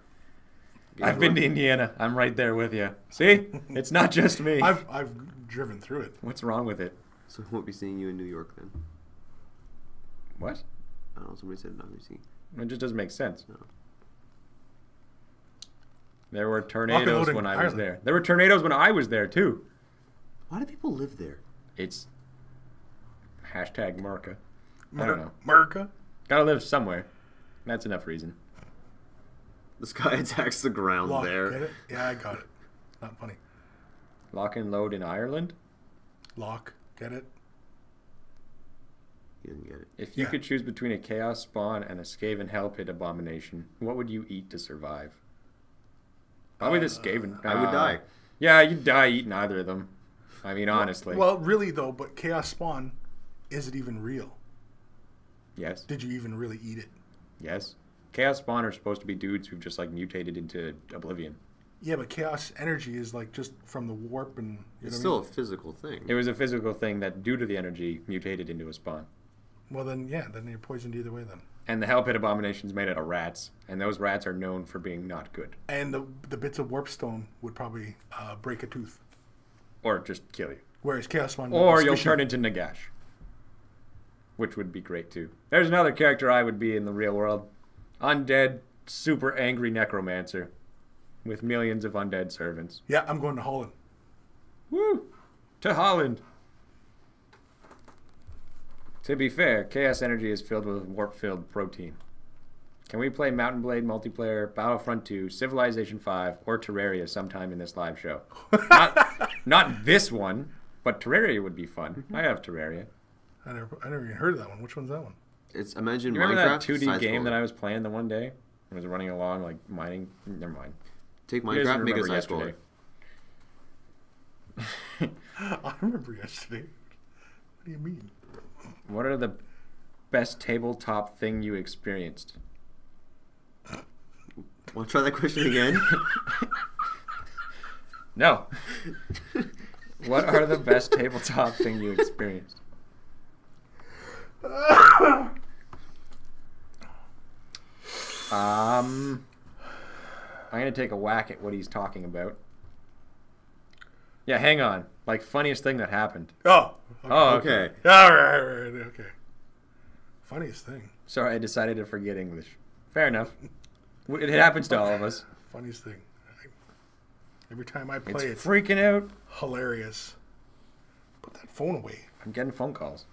I've been to Indiana. I'm right there with you. See? It's not just me. I've driven through it. What's wrong with it? So I won't be seeing you in New York then. What? I don't know. Somebody said not be seeing. It just doesn't make sense. No. There were tornadoes Loading when I was Ireland. there. There were tornadoes when I was there, too. Why do people live there? It's hashtag Merca. I don't know. America. Gotta live somewhere. That's enough reason. The sky attacks the ground Lock, there. get it? Yeah, I got it. Not funny. Lock and load in Ireland? Lock, get it? You didn't get it. If you Yeah. could choose between a Chaos Spawn and a Skaven Hell Pit Abomination, what would you eat to survive? Probably the Skaven. I would die. Yeah, you'd die eating either of them. I mean, honestly. Well, really though, but Chaos Spawn, is it even real? Yes. Did you even really eat it? Yes. Chaos Spawn are supposed to be dudes who've just, like, mutated into oblivion. Yeah, but Chaos energy is like just from the warp and... You It's know still what a physical thing. It was a physical thing that, due to the energy, mutated into a spawn. I mean? Well then, yeah, then you're poisoned either way then. And the Hell Pit Abomination's made out of rats, and those rats are known for being not good. And the bits of warp stone would probably break a tooth. Or just kill you. Whereas Chaos Spawn... Or you'll turn into Nagash. Which would be great, too. There's another character I would be in the real world. Undead, super angry necromancer. With millions of undead servants. Yeah, I'm going to Holland. Woo! To Holland. To be fair, Chaos Energy is filled with warp-filled protein. Can we play Mountain Blade multiplayer, Battlefront 2, Civilization 5, or Terraria sometime in this live show? Not this one, but Terraria would be fun. I have Terraria. I never even heard of that one. Which one's that one? It's imagine You remember Minecraft. that 2D game that side-scroller. I was playing the one day? I was running along, like, mining. Never mind. Take You guys Minecraft, make a remember side scroller. yesterday. I remember yesterday. What do you mean? What are the best tabletop thing you experienced? Want to try that question again? No. What are the best tabletop thing you experienced? I'm gonna take a whack at what he's talking about. Yeah, hang on. Like, funniest thing that happened. Oh. Oh, Okay. All right. Okay. Funniest thing. Sorry, I decided to forget English. Fair enough. It happens to all of us. Funniest thing. Every time I play It's it's freaking out. hilarious. Put that phone away. I'm getting phone calls.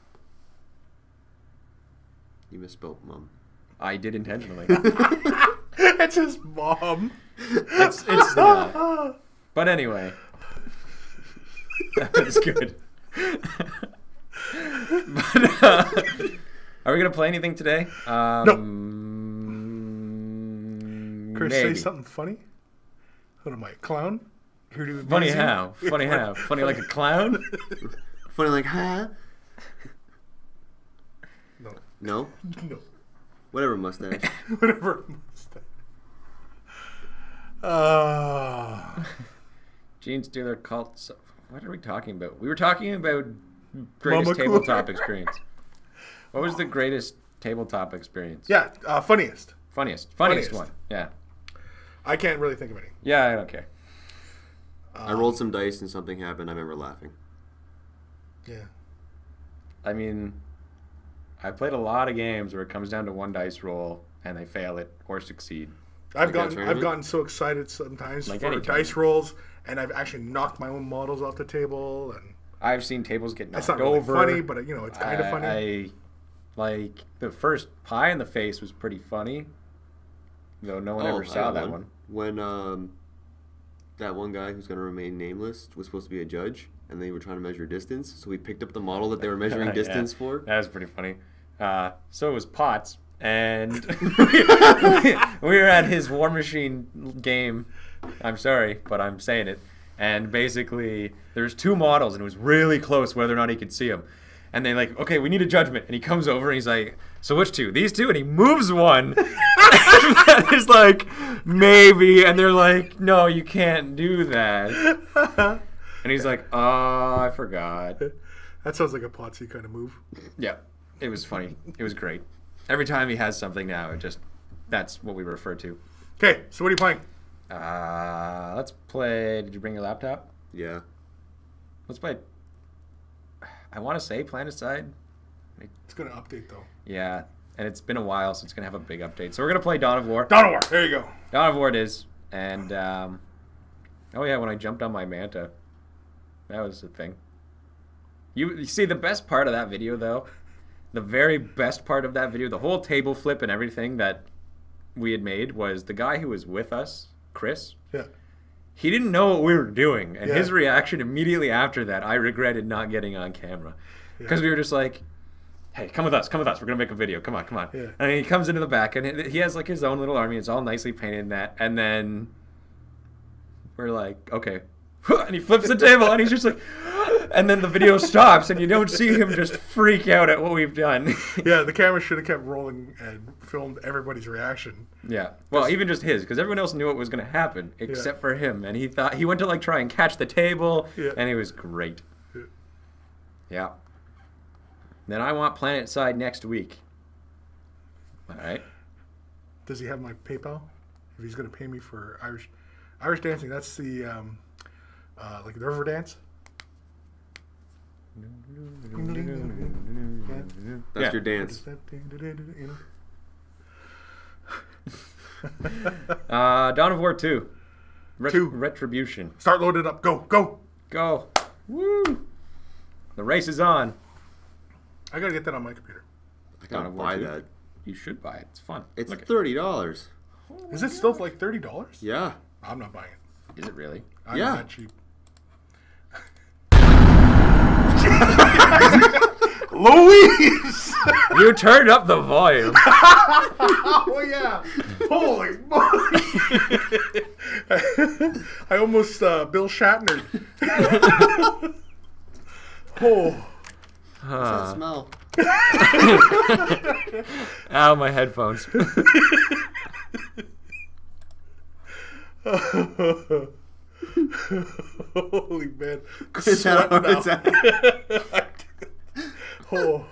You misspelled mum. I did intentionally. It's his mom. It's not. But anyway. That was good. But, are we going to play anything today? Chris, Maybe. say something funny. What am I, a clown? Here to Funny abuse you? how? Funny how? Funny like a clown? Funny like, huh? No. No? No. Whatever, mustache. Whatever. Gene's dealer cult. What are we talking about? We were talking about greatest Mama tabletop Cooler. experience. What was the greatest tabletop experience? Yeah, funniest. Funniest Funniest. one. Yeah. I can't really think of any. Yeah, I don't care. I rolled some dice and something happened. I remember laughing. Yeah. I mean, I played a lot of games where it comes down to one dice roll and they fail it or succeed. I've Like that gotten tournament? so excited sometimes Like for any dice tournament. rolls, and I've actually knocked my own models off the table, and I've seen tables get that's knocked not really over. funny, but it's kind of funny. I like the first pie in the face was pretty funny, though no one ever I saw got that one. When that one guy who's going to remain nameless was supposed to be a judge, and they were trying to measure distance, so we picked up the model that they were measuring Yeah, distance for. That was pretty funny. So it was Potts, and we were at his War Machine game. I'm sorry, but I'm saying it. And basically, there's two models, and it was really close whether or not he could see them. And they're like, okay, we need a judgment. And he comes over, and he's like, so which two? These two? And he moves one. And he's like, maybe. And they're like, no, you can't do that. And he's like, oh, I forgot. That sounds like a Potsy kind of move. Yeah, it was funny. It was great. Every time he has something now, that's what we refer to. Okay, so what are you playing? Let's play. Did you bring your laptop? Yeah. Let's play. I want to say Planetside. It's going to update, though. Yeah, and it's been a while, so it's going to have a big update. So we're going to play Dawn of War. Dawn of War, there you go. Dawn of War it is. And, oh yeah, when I jumped on my Manta, that was the thing. You see, the best part of that video, though, the very best part of that video, the whole table flip and everything that we had made was the guy who was with us, Chris. Yeah. He didn't know what we were doing, and Yeah. his reaction immediately after that, I regretted not getting on camera. Because we were just like, hey, come with us, we're going to make a video, come on. Yeah. And he comes into the back, and he has like his own little army, it's all nicely painted in that, and then we're like, okay. And he flips the table, and he's just like, and then the video stops, and you don't see him just freak out at what we've done. Yeah, the camera should have kept rolling and filmed everybody's reaction. Yeah. Well, even just his, because everyone else knew what was going to happen except for him, and he thought he went to like try and catch the table, and it was great. Yeah. Then I want Planetside next week. All right. Does he have my PayPal? If he's going to pay me for Irish dancing, that's the like the river dance. That's your dance. Dawn of War 2. 2. Retribution. Start loaded up. Go. Go. Woo. The race is on. I got to get that on my computer. I Dawn gotta of War buy 2. that. You should buy it. It's fun. It's Look at- $30. Is it still like $30? Yeah. I'm not buying it. Is it really? I'm Yeah. not that cheap. Louise! You turned up the volume. Oh yeah! Holy moly! I almost Bill Shatner. Oh, What's that smell? Ow, my headphones. holy man! Is that- Sweating is out. that- Oh.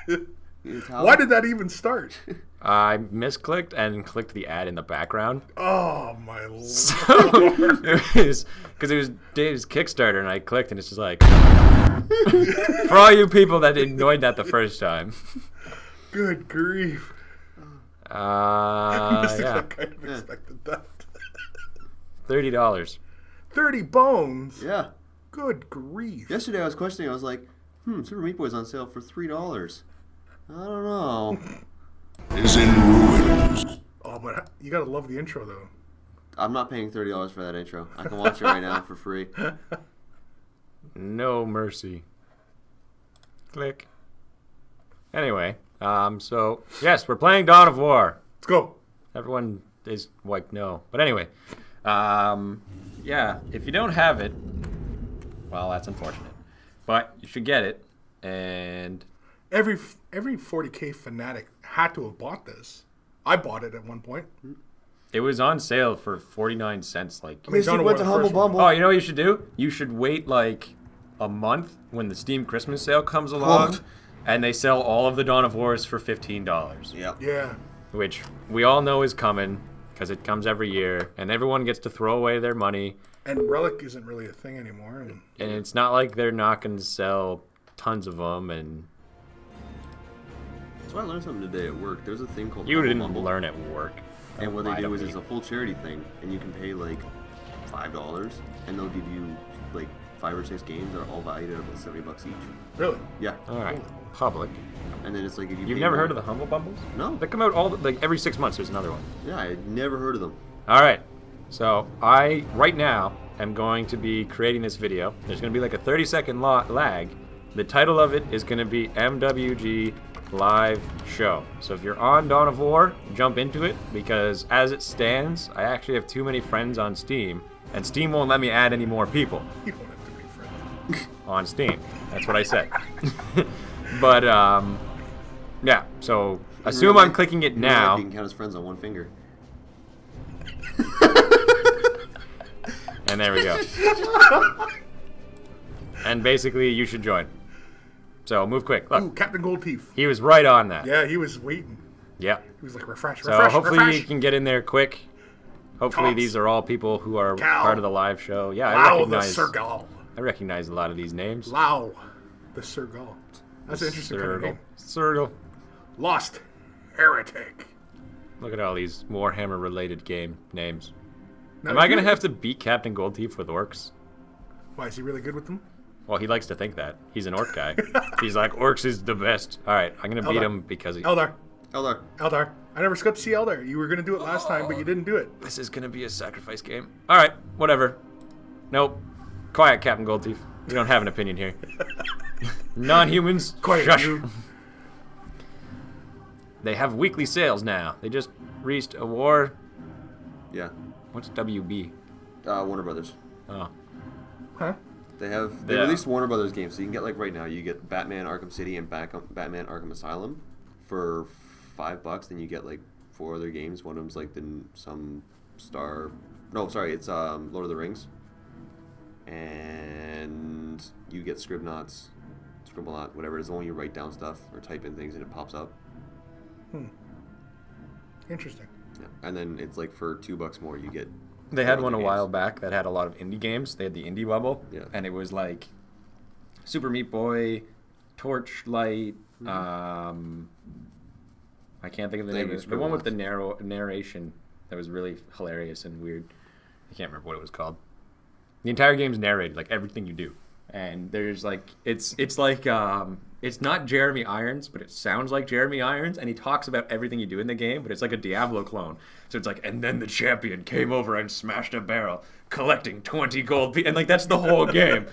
You need a towel? Why did that even start? I misclicked and clicked the ad in the background. Oh my lord! Because it was Dave's Kickstarter, and I clicked, and it's just like, for all you people that annoyed that the first time. Good grief! I Yeah, kind of expected that. $30. 30 bones. Yeah. Good grief! Yesterday I was questioning. I was like, Super Meat Boy's on sale for $3. I don't know. Is in ruins. Oh, but you gotta love the intro though. I'm not paying $30 for that intro. I can watch it right now for free. No mercy. Click. Anyway, so yes, we're playing Dawn of War. Let's go. Everyone is like no. But anyway, yeah, if you don't have it, well, that's unfortunate. But you should get it, and Every 40K fanatic had to have bought this. I bought it at one point. it was on sale for 49 cents. Like, mean, Dawn of went War, to the Humble first one. Bumble. oh, you know what you should do? You should wait like a month when the Steam Christmas sale comes along, and they sell all of the Dawn of Wars for $15. Yeah. Yeah. Which we all know is coming because it comes every year, and everyone gets to throw away their money. And Relic isn't really a thing anymore. And it's not like they're not going to sell tons of them. And So I learned something today at work. There's a thing called you Humble didn't Bumble. learn at work. And what they Lie do to is me. it's a full charity thing, and you can pay like $5, and they'll give you like 5 or 6 games that are all valued at about $70 each. Really? Yeah. All right, public. And then it's like if you You've pay never more- heard of the Humble Bumbles? No. They come out like every 6 months. There's another one. Yeah, I had never heard of them. All right. So I right now am going to be creating this video. There's going to be like a 30-second lag. The title of it is going to be MWG Live Show. So if you're on Dawn of War, jump into it, because as it stands, I actually have too many friends on Steam, and Steam won't let me add any more people You don't have to be friends. on Steam. That's what I said. But yeah. So assume I'm clicking it In real life, now. You can count as friends on one finger. And there we go. And basically, you should join. So move quick. Ooh, Look, Captain Gold Teeth. he was right on that. Yeah, he was waiting. Yeah. He was like, refresh, So refresh, hopefully refresh. you can get in there quick. Hopefully Tops. these are all people who are Cal. part of the live show. Yeah, Lao the Sergal. I recognize a lot of these names. Lao the Sergal. That's an interesting kind of name. Circle. Lost Heretic. Look at all these Warhammer related game names. Now, Am I if going to you- have to beat Captain Goldteeth with orcs? Why, is he really good with them? Well, he likes to think that. He's an orc guy. He's like, orcs is the best. All right, I'm going to beat Eldar. him because he... Eldar. Eldar. Eldar. I never got to see Eldar. You were going to do it last time, but you didn't do it. This is going to be a sacrifice game. All right, whatever. Nope. Quiet, Captain Goldteeth. We don't have an opinion here. Non-humans, Quiet, shush. you. They have weekly sales now. They just reached a war. Yeah. What's WB? Warner Brothers. Oh, Huh? They Yeah. released Warner Brothers games, so you can get like right now you get Batman Arkham City and Batman Arkham Asylum for $5. Then you get like 4 other games. One of them's like it's Lord of the Rings, and you get Scribblenauts, whatever it is, the one you write down stuff or type in things and it pops up. Interesting. Yeah. And then it's like for $2 more you get. they had 4 one a other while games. back that had a lot of indie games. They had the indie bubble, Yeah. and it was like Super Meat Boy, Torchlight. I can't think of the They name. Of used it. The one with the Scribblenauts. narration that was really hilarious and weird. I can't remember what it was called. The entire game's narrated, like everything you do. And there's like it's like it's not Jeremy Irons, but it sounds like Jeremy Irons, and he talks about everything you do in the game, but it's like a Diablo clone. So it's like, and then the champion came over and smashed a barrel, collecting 20 gold, and like that's the whole game,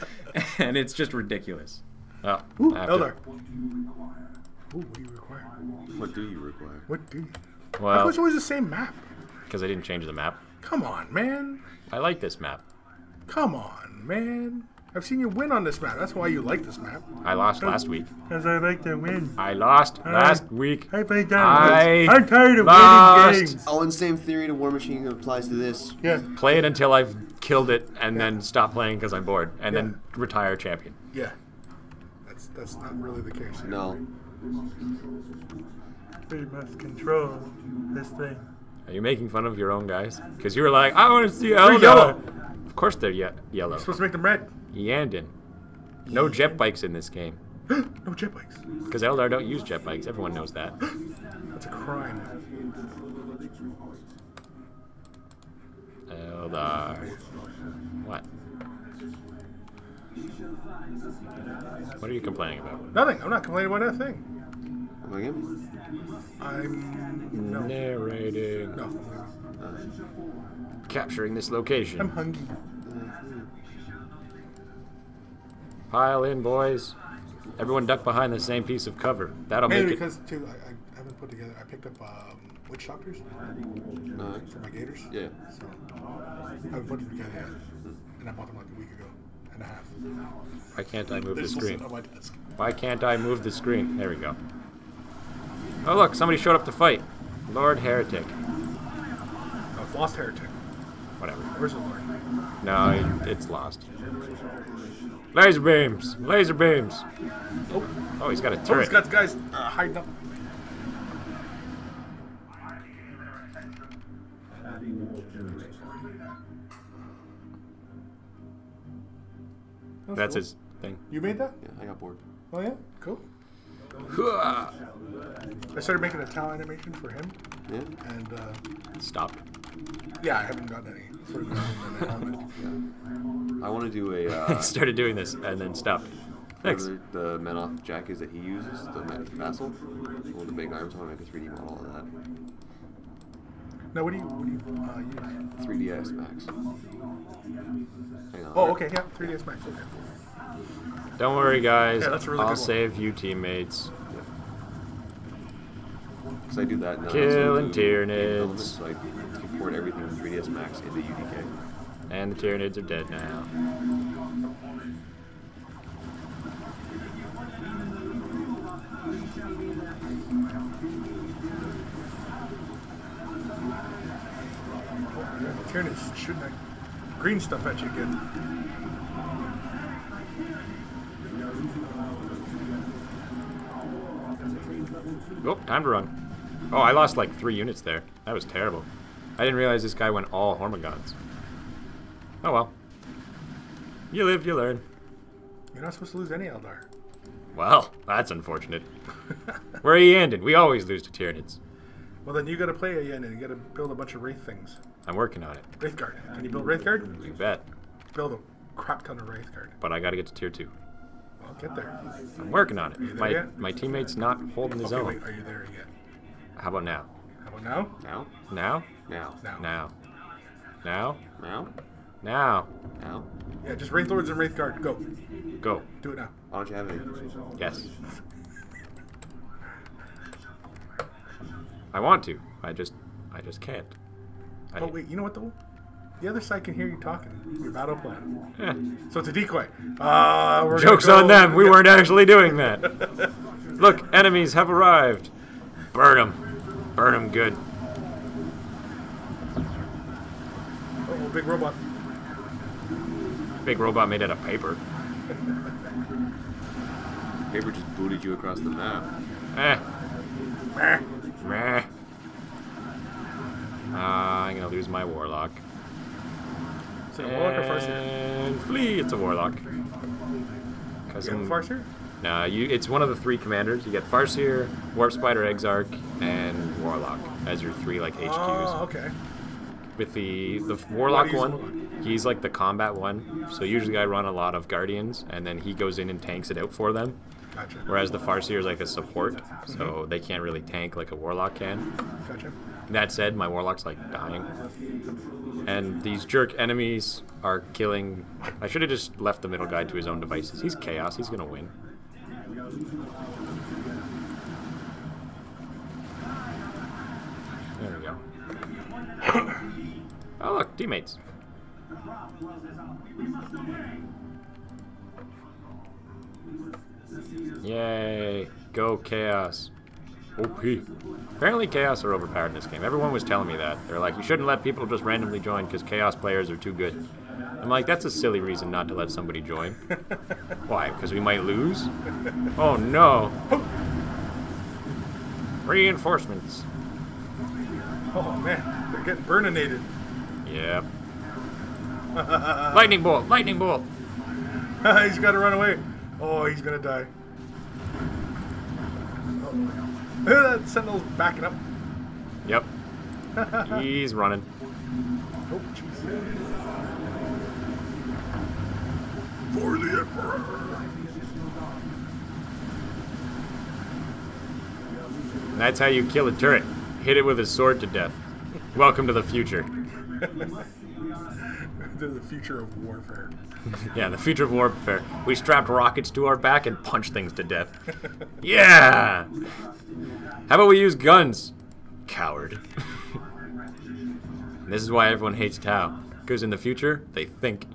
and it's just ridiculous. Oh, Ooh, I have to- Eldar. Ooh, what do you require? What do you require? What do you? How Well, come it's always the same map? because I didn't change the map. Come on, man. I like this map. Come on, man. I've seen you win on this map. That's why you like this map. I lost last week. Because I like to win. I lost last week. I play I'm tired of lost. winning games. Oh, and same theory to War Machine applies to this. Yeah, Play it until I've killed it, and then stop playing because I'm bored, and then retire champion. yeah. That's not really the case. No. We must control this thing. Are you making fun of your own guys? Because you were like, I want to see They're Eldar. yellow. Of course they're yellow. You're supposed to make them red. Yandin. No jet bikes in this game. No jet bikes. Because Eldar don't use jet bikes. Everyone knows that. That's a crime. Eldar. What? What are you complaining about? Nothing. I'm not complaining about a thing. Again? I'm no. Narrating. No. Capturing this location. I'm hungry. Pile in, boys. Everyone duck behind the same piece of cover. That'll Mainly make it. because too, I haven't put together. I picked up witch doctors Uh, for my gators. yeah. So I haven't put them together yet, and I bought them like a week ago and a half. Why can't I move the This will screen? sit on my desk. Why can't I move the screen? There we go. Oh look, somebody showed up to fight. Lord Heretic. Oh, it's Lost Heretic. Whatever. Where's the Lord? No, it's lost. Laser beams! Laser beams! Oh, Oh, he's got a oh, turret. he's got guys hiding up. That's cool. his thing. You made that? Yeah, I got bored. Oh yeah, cool. Hooah! I started making a towel animation for him, Yeah. and Stopped. yeah, I haven't gotten any. Sort of the helmet. I want to do a. Started doing this and then stopped. Thanks. The Menoth jacket that he uses, the Vassal, one of the big arms. I want to make a 3D model of that. No, what do you use? 3ds Max. Hang on. Oh, okay, yeah, 3ds Max. Okay. Don't worry, guys. Yeah, that's a really I'll good one. save you, teammates. Because I do that now. Killing So I do game Tyranids. elements, so I can port everything from 3ds Max into UDK. And the Tyranids are dead now. Tyranids shooting that green stuff at you again. Oh, time to run. Oh, I lost like 3 units there. That was terrible. I didn't realize this guy went all Hormigons. Oh well. You live, you learn. You're not supposed to lose any Eldar. Well, that's unfortunate. We're Yandin. We always lose to Tyranids. Well, then you gotta play a Yen and you gotta build a bunch of Wraith things. I'm working on it. Wraith Guard. Can you build Wraith Guard? You bet. Build a crap ton of Wraith Guard. But I gotta get to tier 2. I'll get there. I'm working on you it. there yet? My teammate's not holding his Okay, own. wait, are you there yet? How about now? How about now? Now? Now? Now. Now. Now. Now? Now? Now. Now? Yeah, just Wraith Lords and Wraith Guard. Go. Go. Do it now. Why don't you have any? Yes. I want to. I just can't. Oh, wait, you know what though? The other side can hear you talking. Your battle plan. Eh. So it's a decoy. We're gonna Joke's go. on them. We weren't actually doing that. Look, enemies have arrived. Burn them. Burn them good. Oh, big robot. Big robot made out of paper. Paper just booted you across the map. Eh. Meh. Meh. I'm gonna lose my warlock. Is it a Warlock or Farseer? And flee. It's a warlock. Cause You have a Farseer? Nah, it's one of the 3 commanders. You get Farseer, Warp Spider, Exarch, and Warlock as your 3 like HQs. Oh, okay. With the Warlock use one, Warlock? he's like the combat one. So usually I run a lot of Guardians, and then he goes in and tanks it out for them. Gotcha. Whereas the Farseer is like a support, so they can't really tank like a Warlock can. Gotcha. That said, my Warlock's like dying. And these jerk enemies are killing... I should have just left the middle guy to his own devices. He's Chaos, he's gonna win. There we go. Oh look, teammates. Yay, go Chaos. OP. Apparently Chaos are overpowered in this game. Everyone was telling me that. They're like, you shouldn't let people just randomly join because Chaos players are too good. I'm like, that's a silly reason not to let somebody join. Why? Because we might lose? Oh no. Reinforcements. Oh man, they're getting burninated. Yep. Lightning bolt! Lightning bolt! He's got to run away. Oh, he's gonna die. That Sentinel's backing up. Yep. He's running. Oh, jeez. For the Emperor. And that's how you kill a turret. Hit it with a sword to death. Welcome to the future. the future of warfare. Yeah, the future of warfare. We strapped rockets to our back and punched things to death. Yeah! How about we use guns? Coward. This is why everyone hates Tau. Because in the future, they think.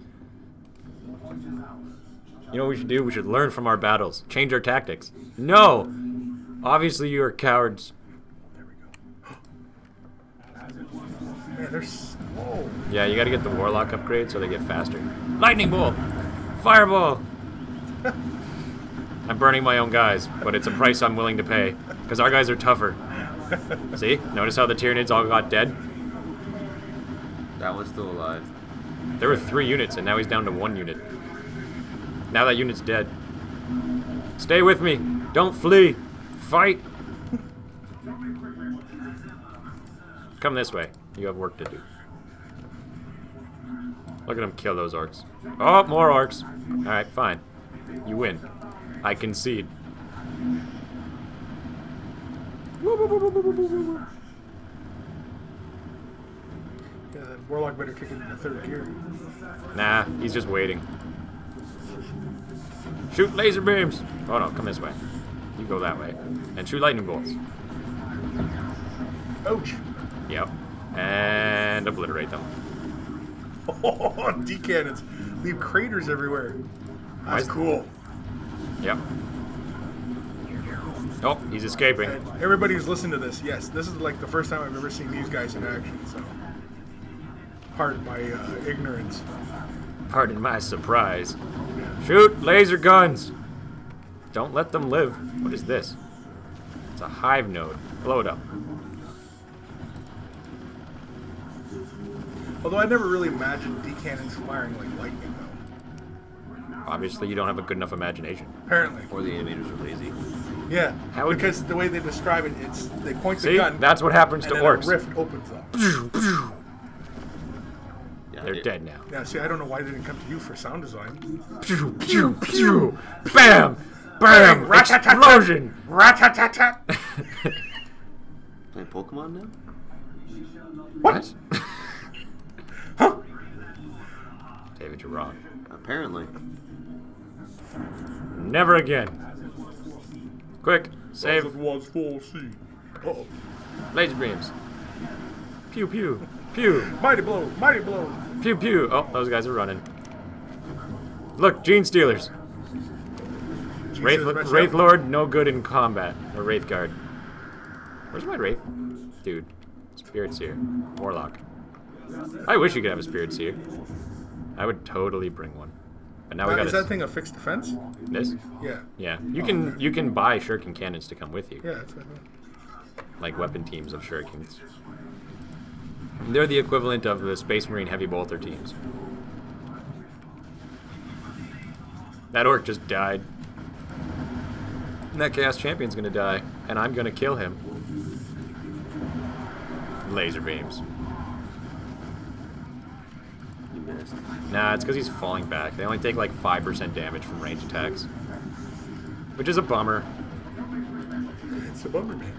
You know what we should do? We should learn from our battles. Change our tactics. No! Obviously you are cowards. There we go. Man, they're slow. Yeah, you gotta get the Warlock upgrade so they get faster. Lightning Bolt! Fireball! I'm burning my own guys, but it's a price I'm willing to pay. Because our guys are tougher. See? Notice how the Tyranids all got dead? That one's still alive. There were 3 units, and now he's down to 1 unit. Now that unit's dead. Stay with me. Don't flee. Fight. Come this way. You have work to do. Look at him kill those orcs. Oh, more orcs. Alright, fine. You win. I concede. Yeah, that Warlock better kick it in the 3rd gear. Nah, he's just waiting. Shoot laser beams! Oh no, come this way. You go that way. And shoot lightning bolts. Ouch! Yep. And obliterate them. Oh, D-cannons. Leave craters everywhere. That's Nice. cool. Yep. Oh, he's escaping. And everybody who's listening to this, yes, this is like the first time I've ever seen these guys in action, so pardon my ignorance. Pardon my surprise. Shoot laser guns! Don't let them live. What is this? It's a hive node. Blow it up. Although I never really imagined D-cannons firing like lightning, though. Obviously, you don't have a good enough imagination. Apparently. Or the animators are lazy. Yeah, How would because the way they describe it, it's they point the See? gun, That's what happens and to then orcs. a rift opens up. Yeah, They're dead now. Yeah, see, I don't know why they didn't come to you for sound design. Pew, pew, pew. Bam! Bam! Explosion! Rat-tat-tat-tat! Playing Pokemon now? What? Huh? David, you're wrong. Apparently. Never again. Quick, save. was full sea. Uh-oh. Laser beams. Pew, pew, pew, Mighty blow, mighty blow. pew, pew. Oh, those guys are running. Look, Gene Stealers. Wraith, Jesus, messed Wraith up. Lord, no good in combat. Or Wraith Guard. Where's my Wraith? Dude. Spirit Seer. Warlock. I wish you could have a Spirit Seer. I would totally bring one. But now we got Is that thing a fixed defense? this. Yeah. Yeah, you can buy shuriken cannons to come with you, Yeah, that's what I meant. like weapon teams of shurikens. They're the equivalent of the Space Marine heavy bolter teams. That orc just died. And that Chaos Champion's gonna die, and I'm gonna kill him. Laser beams. You missed. Nah, it's because he's falling back. They only take like 5% damage from range attacks. Which is a bummer. It's a bummer, man.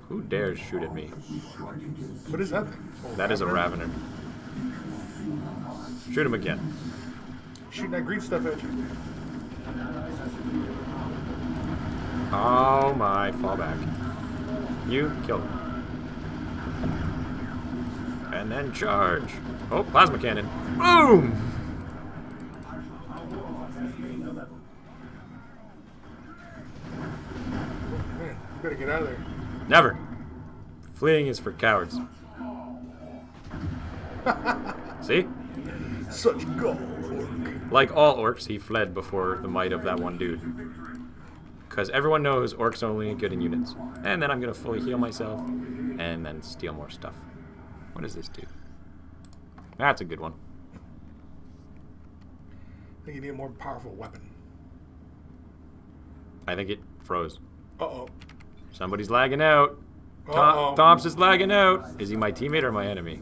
Who dares shoot at me? What is that thing? Oh, That is a Ravener? Ravener. Shoot him again. Shooting that green stuff at you. Oh my, fall back. You killed him. And then charge. Oh, plasma cannon. Boom! Man, you better get out of there. Never. Fleeing is for cowards. See? Such gall, orc. Like all orcs, he fled before the might of that one dude. Because everyone knows orcs are only good in units. And then I'm going to fully heal myself, and then steal more stuff. What does this do? That's a good one. I think you need a more powerful weapon. I think it froze. Uh-oh. Somebody's lagging out. Uh-oh. Thomps is lagging out. Is he my teammate or my enemy?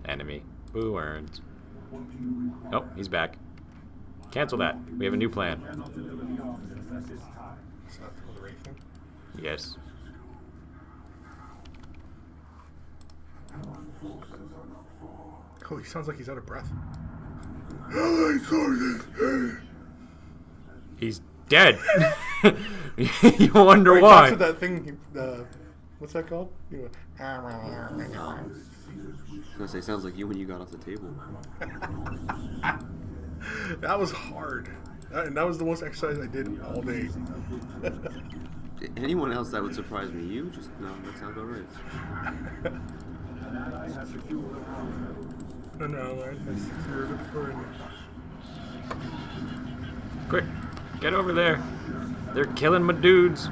Enemy. Boo earns. Nope, he's back. Cancel that. We have a new plan. Is that the right thing? Yes. Oh, he sounds like he's out of breath. He's dead. You wonder Or he why. talks with that thing. What's that called? I was gonna say, sounds like you when you got off the table. That was hard. And that was the most exercise I did all day. Anyone else that would surprise me? You just no. That sounds about right. An ally has secured a point. Quick, get over there. They're killing my dudes.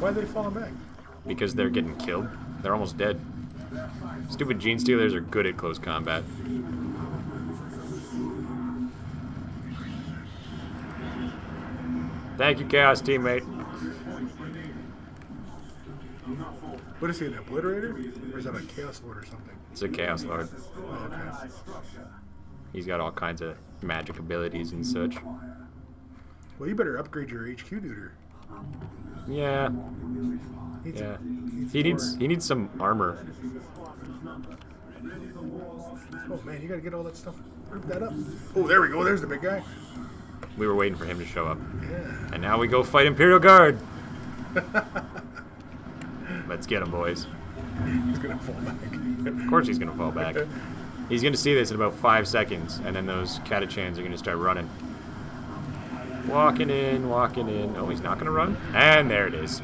Why are they falling back? Because they're getting killed. They're almost dead. Stupid gene stealers are good at close combat. Thank you, Chaos teammate. What is he, an obliterator? Or is that a chaos lord or something? It's a Chaos Lord. Oh, okay. He's got all kinds of magic abilities and such. Well, you better upgrade your HQ duder. Yeah. Needs- Yeah. needs He needs some armor. Oh man, you gotta get all that stuff. Group that up. Oh, there we go. There's the big guy. We were waiting for him to show up. Yeah. And now we go fight Imperial Guard. Let's get him, boys. He's gonna fall back. Of course he's going to fall back. He's going to see this in about 5 seconds, and then those catachans are going to start running. Walking in, walking in. Oh, he's not going to run? And there it is.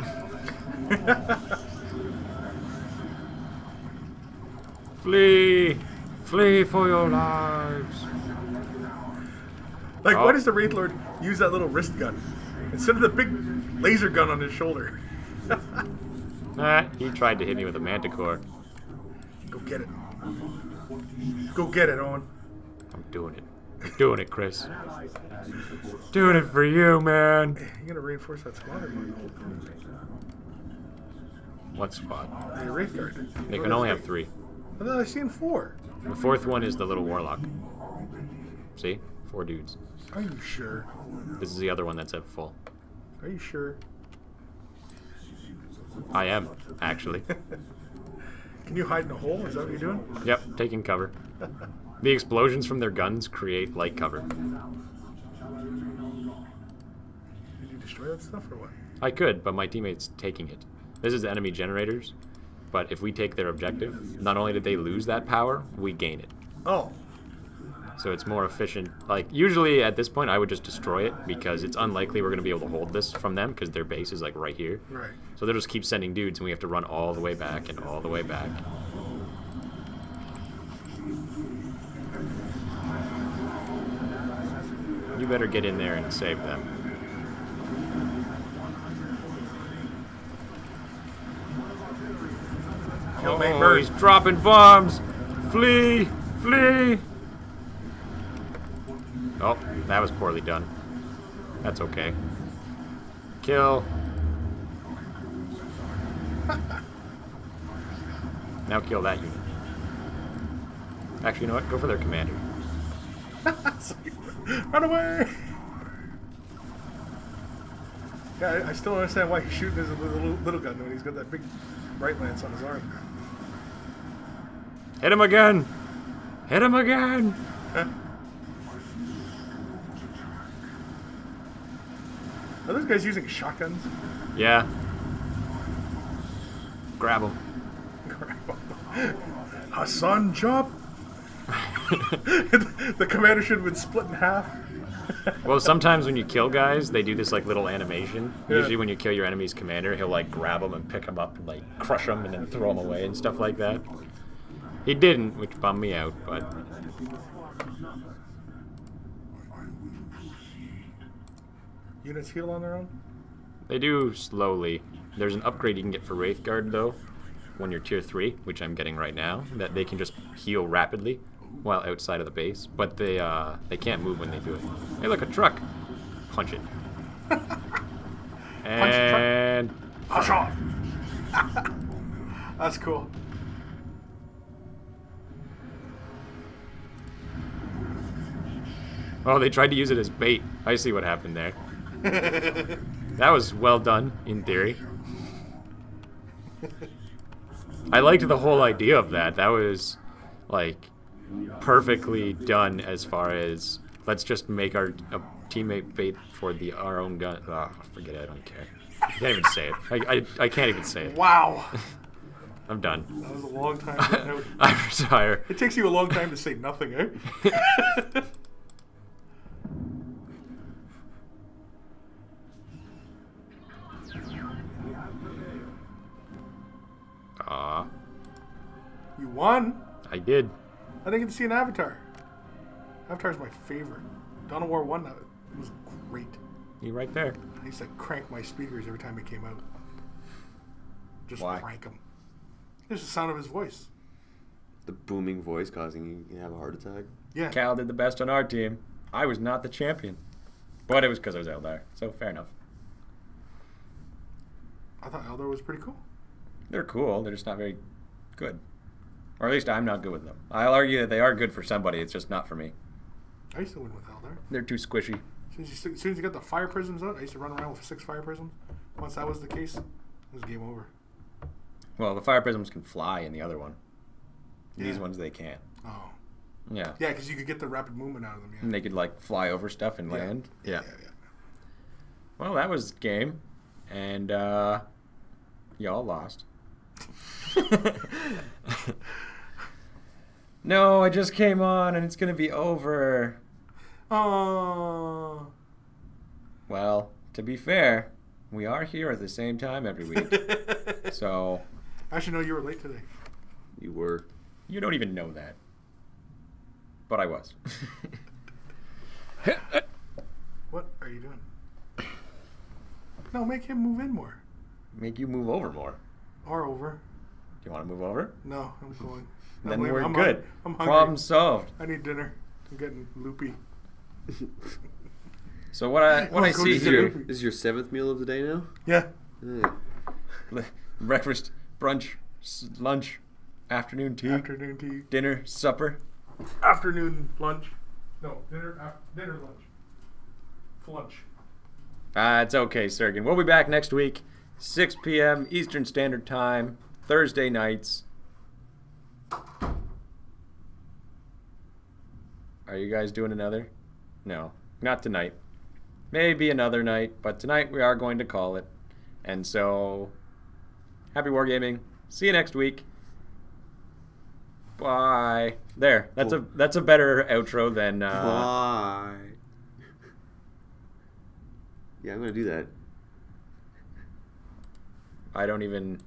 Flee! Flee for your lives! Like, Oh. why does the Wraith Lord use that little wrist gun instead of the big laser gun on his shoulder? Ah, he tried to hit me with a manticore. Go get it. Go get it, Owen. I'm doing it. I'm doing it, Chris. Doing it for you, man. You gotta reinforce that squad or what? What squad? The Wraith Guard. They can only have 3. I thought I seen 4. The 4th one is the little warlock. See? 4 dudes. Are you sure? This is the other one that's at full. Are you sure? I am, actually. Can you hide in a hole? Is that what you're doing? Yep, taking cover. The explosions from their guns create light cover. Did you destroy that stuff or what? I could, but my teammate's taking it. This is the enemy generators, but if we take their objective, not only did they lose that power, we gain it. Oh. So it's more efficient. Like, usually at this point, I would just destroy it because it's unlikely we're going to be able to hold this from them because their base is, like, right here. Right. So they'll just keep sending dudes, and we have to run all the way back and all the way back. You better get in there and save them. Killmate Oh, bird. he's dropping bombs! Flee! Flee! Oh, that was poorly done. That's okay. Kill. Now kill that unit. Actually, you know what? Go for their commander. Run away! Yeah, I still don't understand why he's shooting his little gun when he's got that big bright lance on his arm. Hit him again! Hit him again! Are those guys using shotguns? Yeah. Grab him. Hassan chop! The commander should have been split in half. Well, sometimes when you kill guys, they do this like little animation. Yeah. Usually when you kill your enemy's commander, he'll like grab them and pick them up and like crush them and then throw them away and stuff like that. He didn't, which bummed me out, but... Units heal on their own? They do slowly. There's an upgrade you can get for Wraithguard, though, when you're tier 3, which I'm getting right now, that they can just heal rapidly while outside of the base, but they can't move when they do it. Hey, look, a truck! Punch it. And... That's cool. Oh, they tried to use it as bait. I see what happened there. That was well done, in theory. I liked the whole idea of that. That was like perfectly done as far as let's just make our teammate bait for our own gun. Oh, forget it. I don't care. I can't even say it. I can't even say it. Wow. I'm done. That was a long time. To I retire. It takes you a long time to say nothing, eh? Aw, You won. I did. I didn't get to see an Avatar. Avatar's my favorite. Dawn of War 1 it was great. You right there. I used to crank my speakers every time it came out. Just Why? crank them. It's the sound of his voice. The booming voice causing you to have a heart attack. Yeah. Cal did the best on our team. I was not the champion. But it was because I was Eldar, so fair enough. I thought Eldar was pretty cool. They're cool, they're just not very good. Or at least I'm not good with them. I'll argue that they are good for somebody, it's just not for me. I used to win with Eldar. They're too squishy. As soon as you got the fire prisms out, I used to run around with 6 fire prisms. Once that was the case, it was game over. Well, the fire prisms can fly in the other one. Yeah. These ones they can't. Oh. Yeah. Yeah, because you could get the rapid movement out of them. Yeah. And they could like fly over stuff and land. Yeah. Well, that was game. And y'all lost. No, I just came on and it's going to be over. Oh. Well, to be fair, we are here at the same time every week. So, Actually, no, you were late today. You were. you don't even know that. But I was. What are you doing? No, make him move in more. Make you move over more. Or over. Do you want to move over? No, I'm going. Then I'm we're I'm good. I'm hungry. Problem solved. I need dinner. I'm getting loopy. So what I Oh, see Cody's here, dinner. This is your 7th meal of the day now? Yeah. Yeah. breakfast, brunch, lunch, afternoon tea, Afternoon tea. dinner, supper. Afternoon lunch. No, dinner lunch. Flunch. It's okay, Sergen. We'll be back next week, 6 p.m. Eastern Standard Time, Thursday nights. Are you guys doing another? No, not tonight. Maybe another night, but tonight we are going to call it. And so, happy wargaming. See you next week. Bye. There. That's a better outro than. Why? Yeah, I'm gonna do that. I don't even.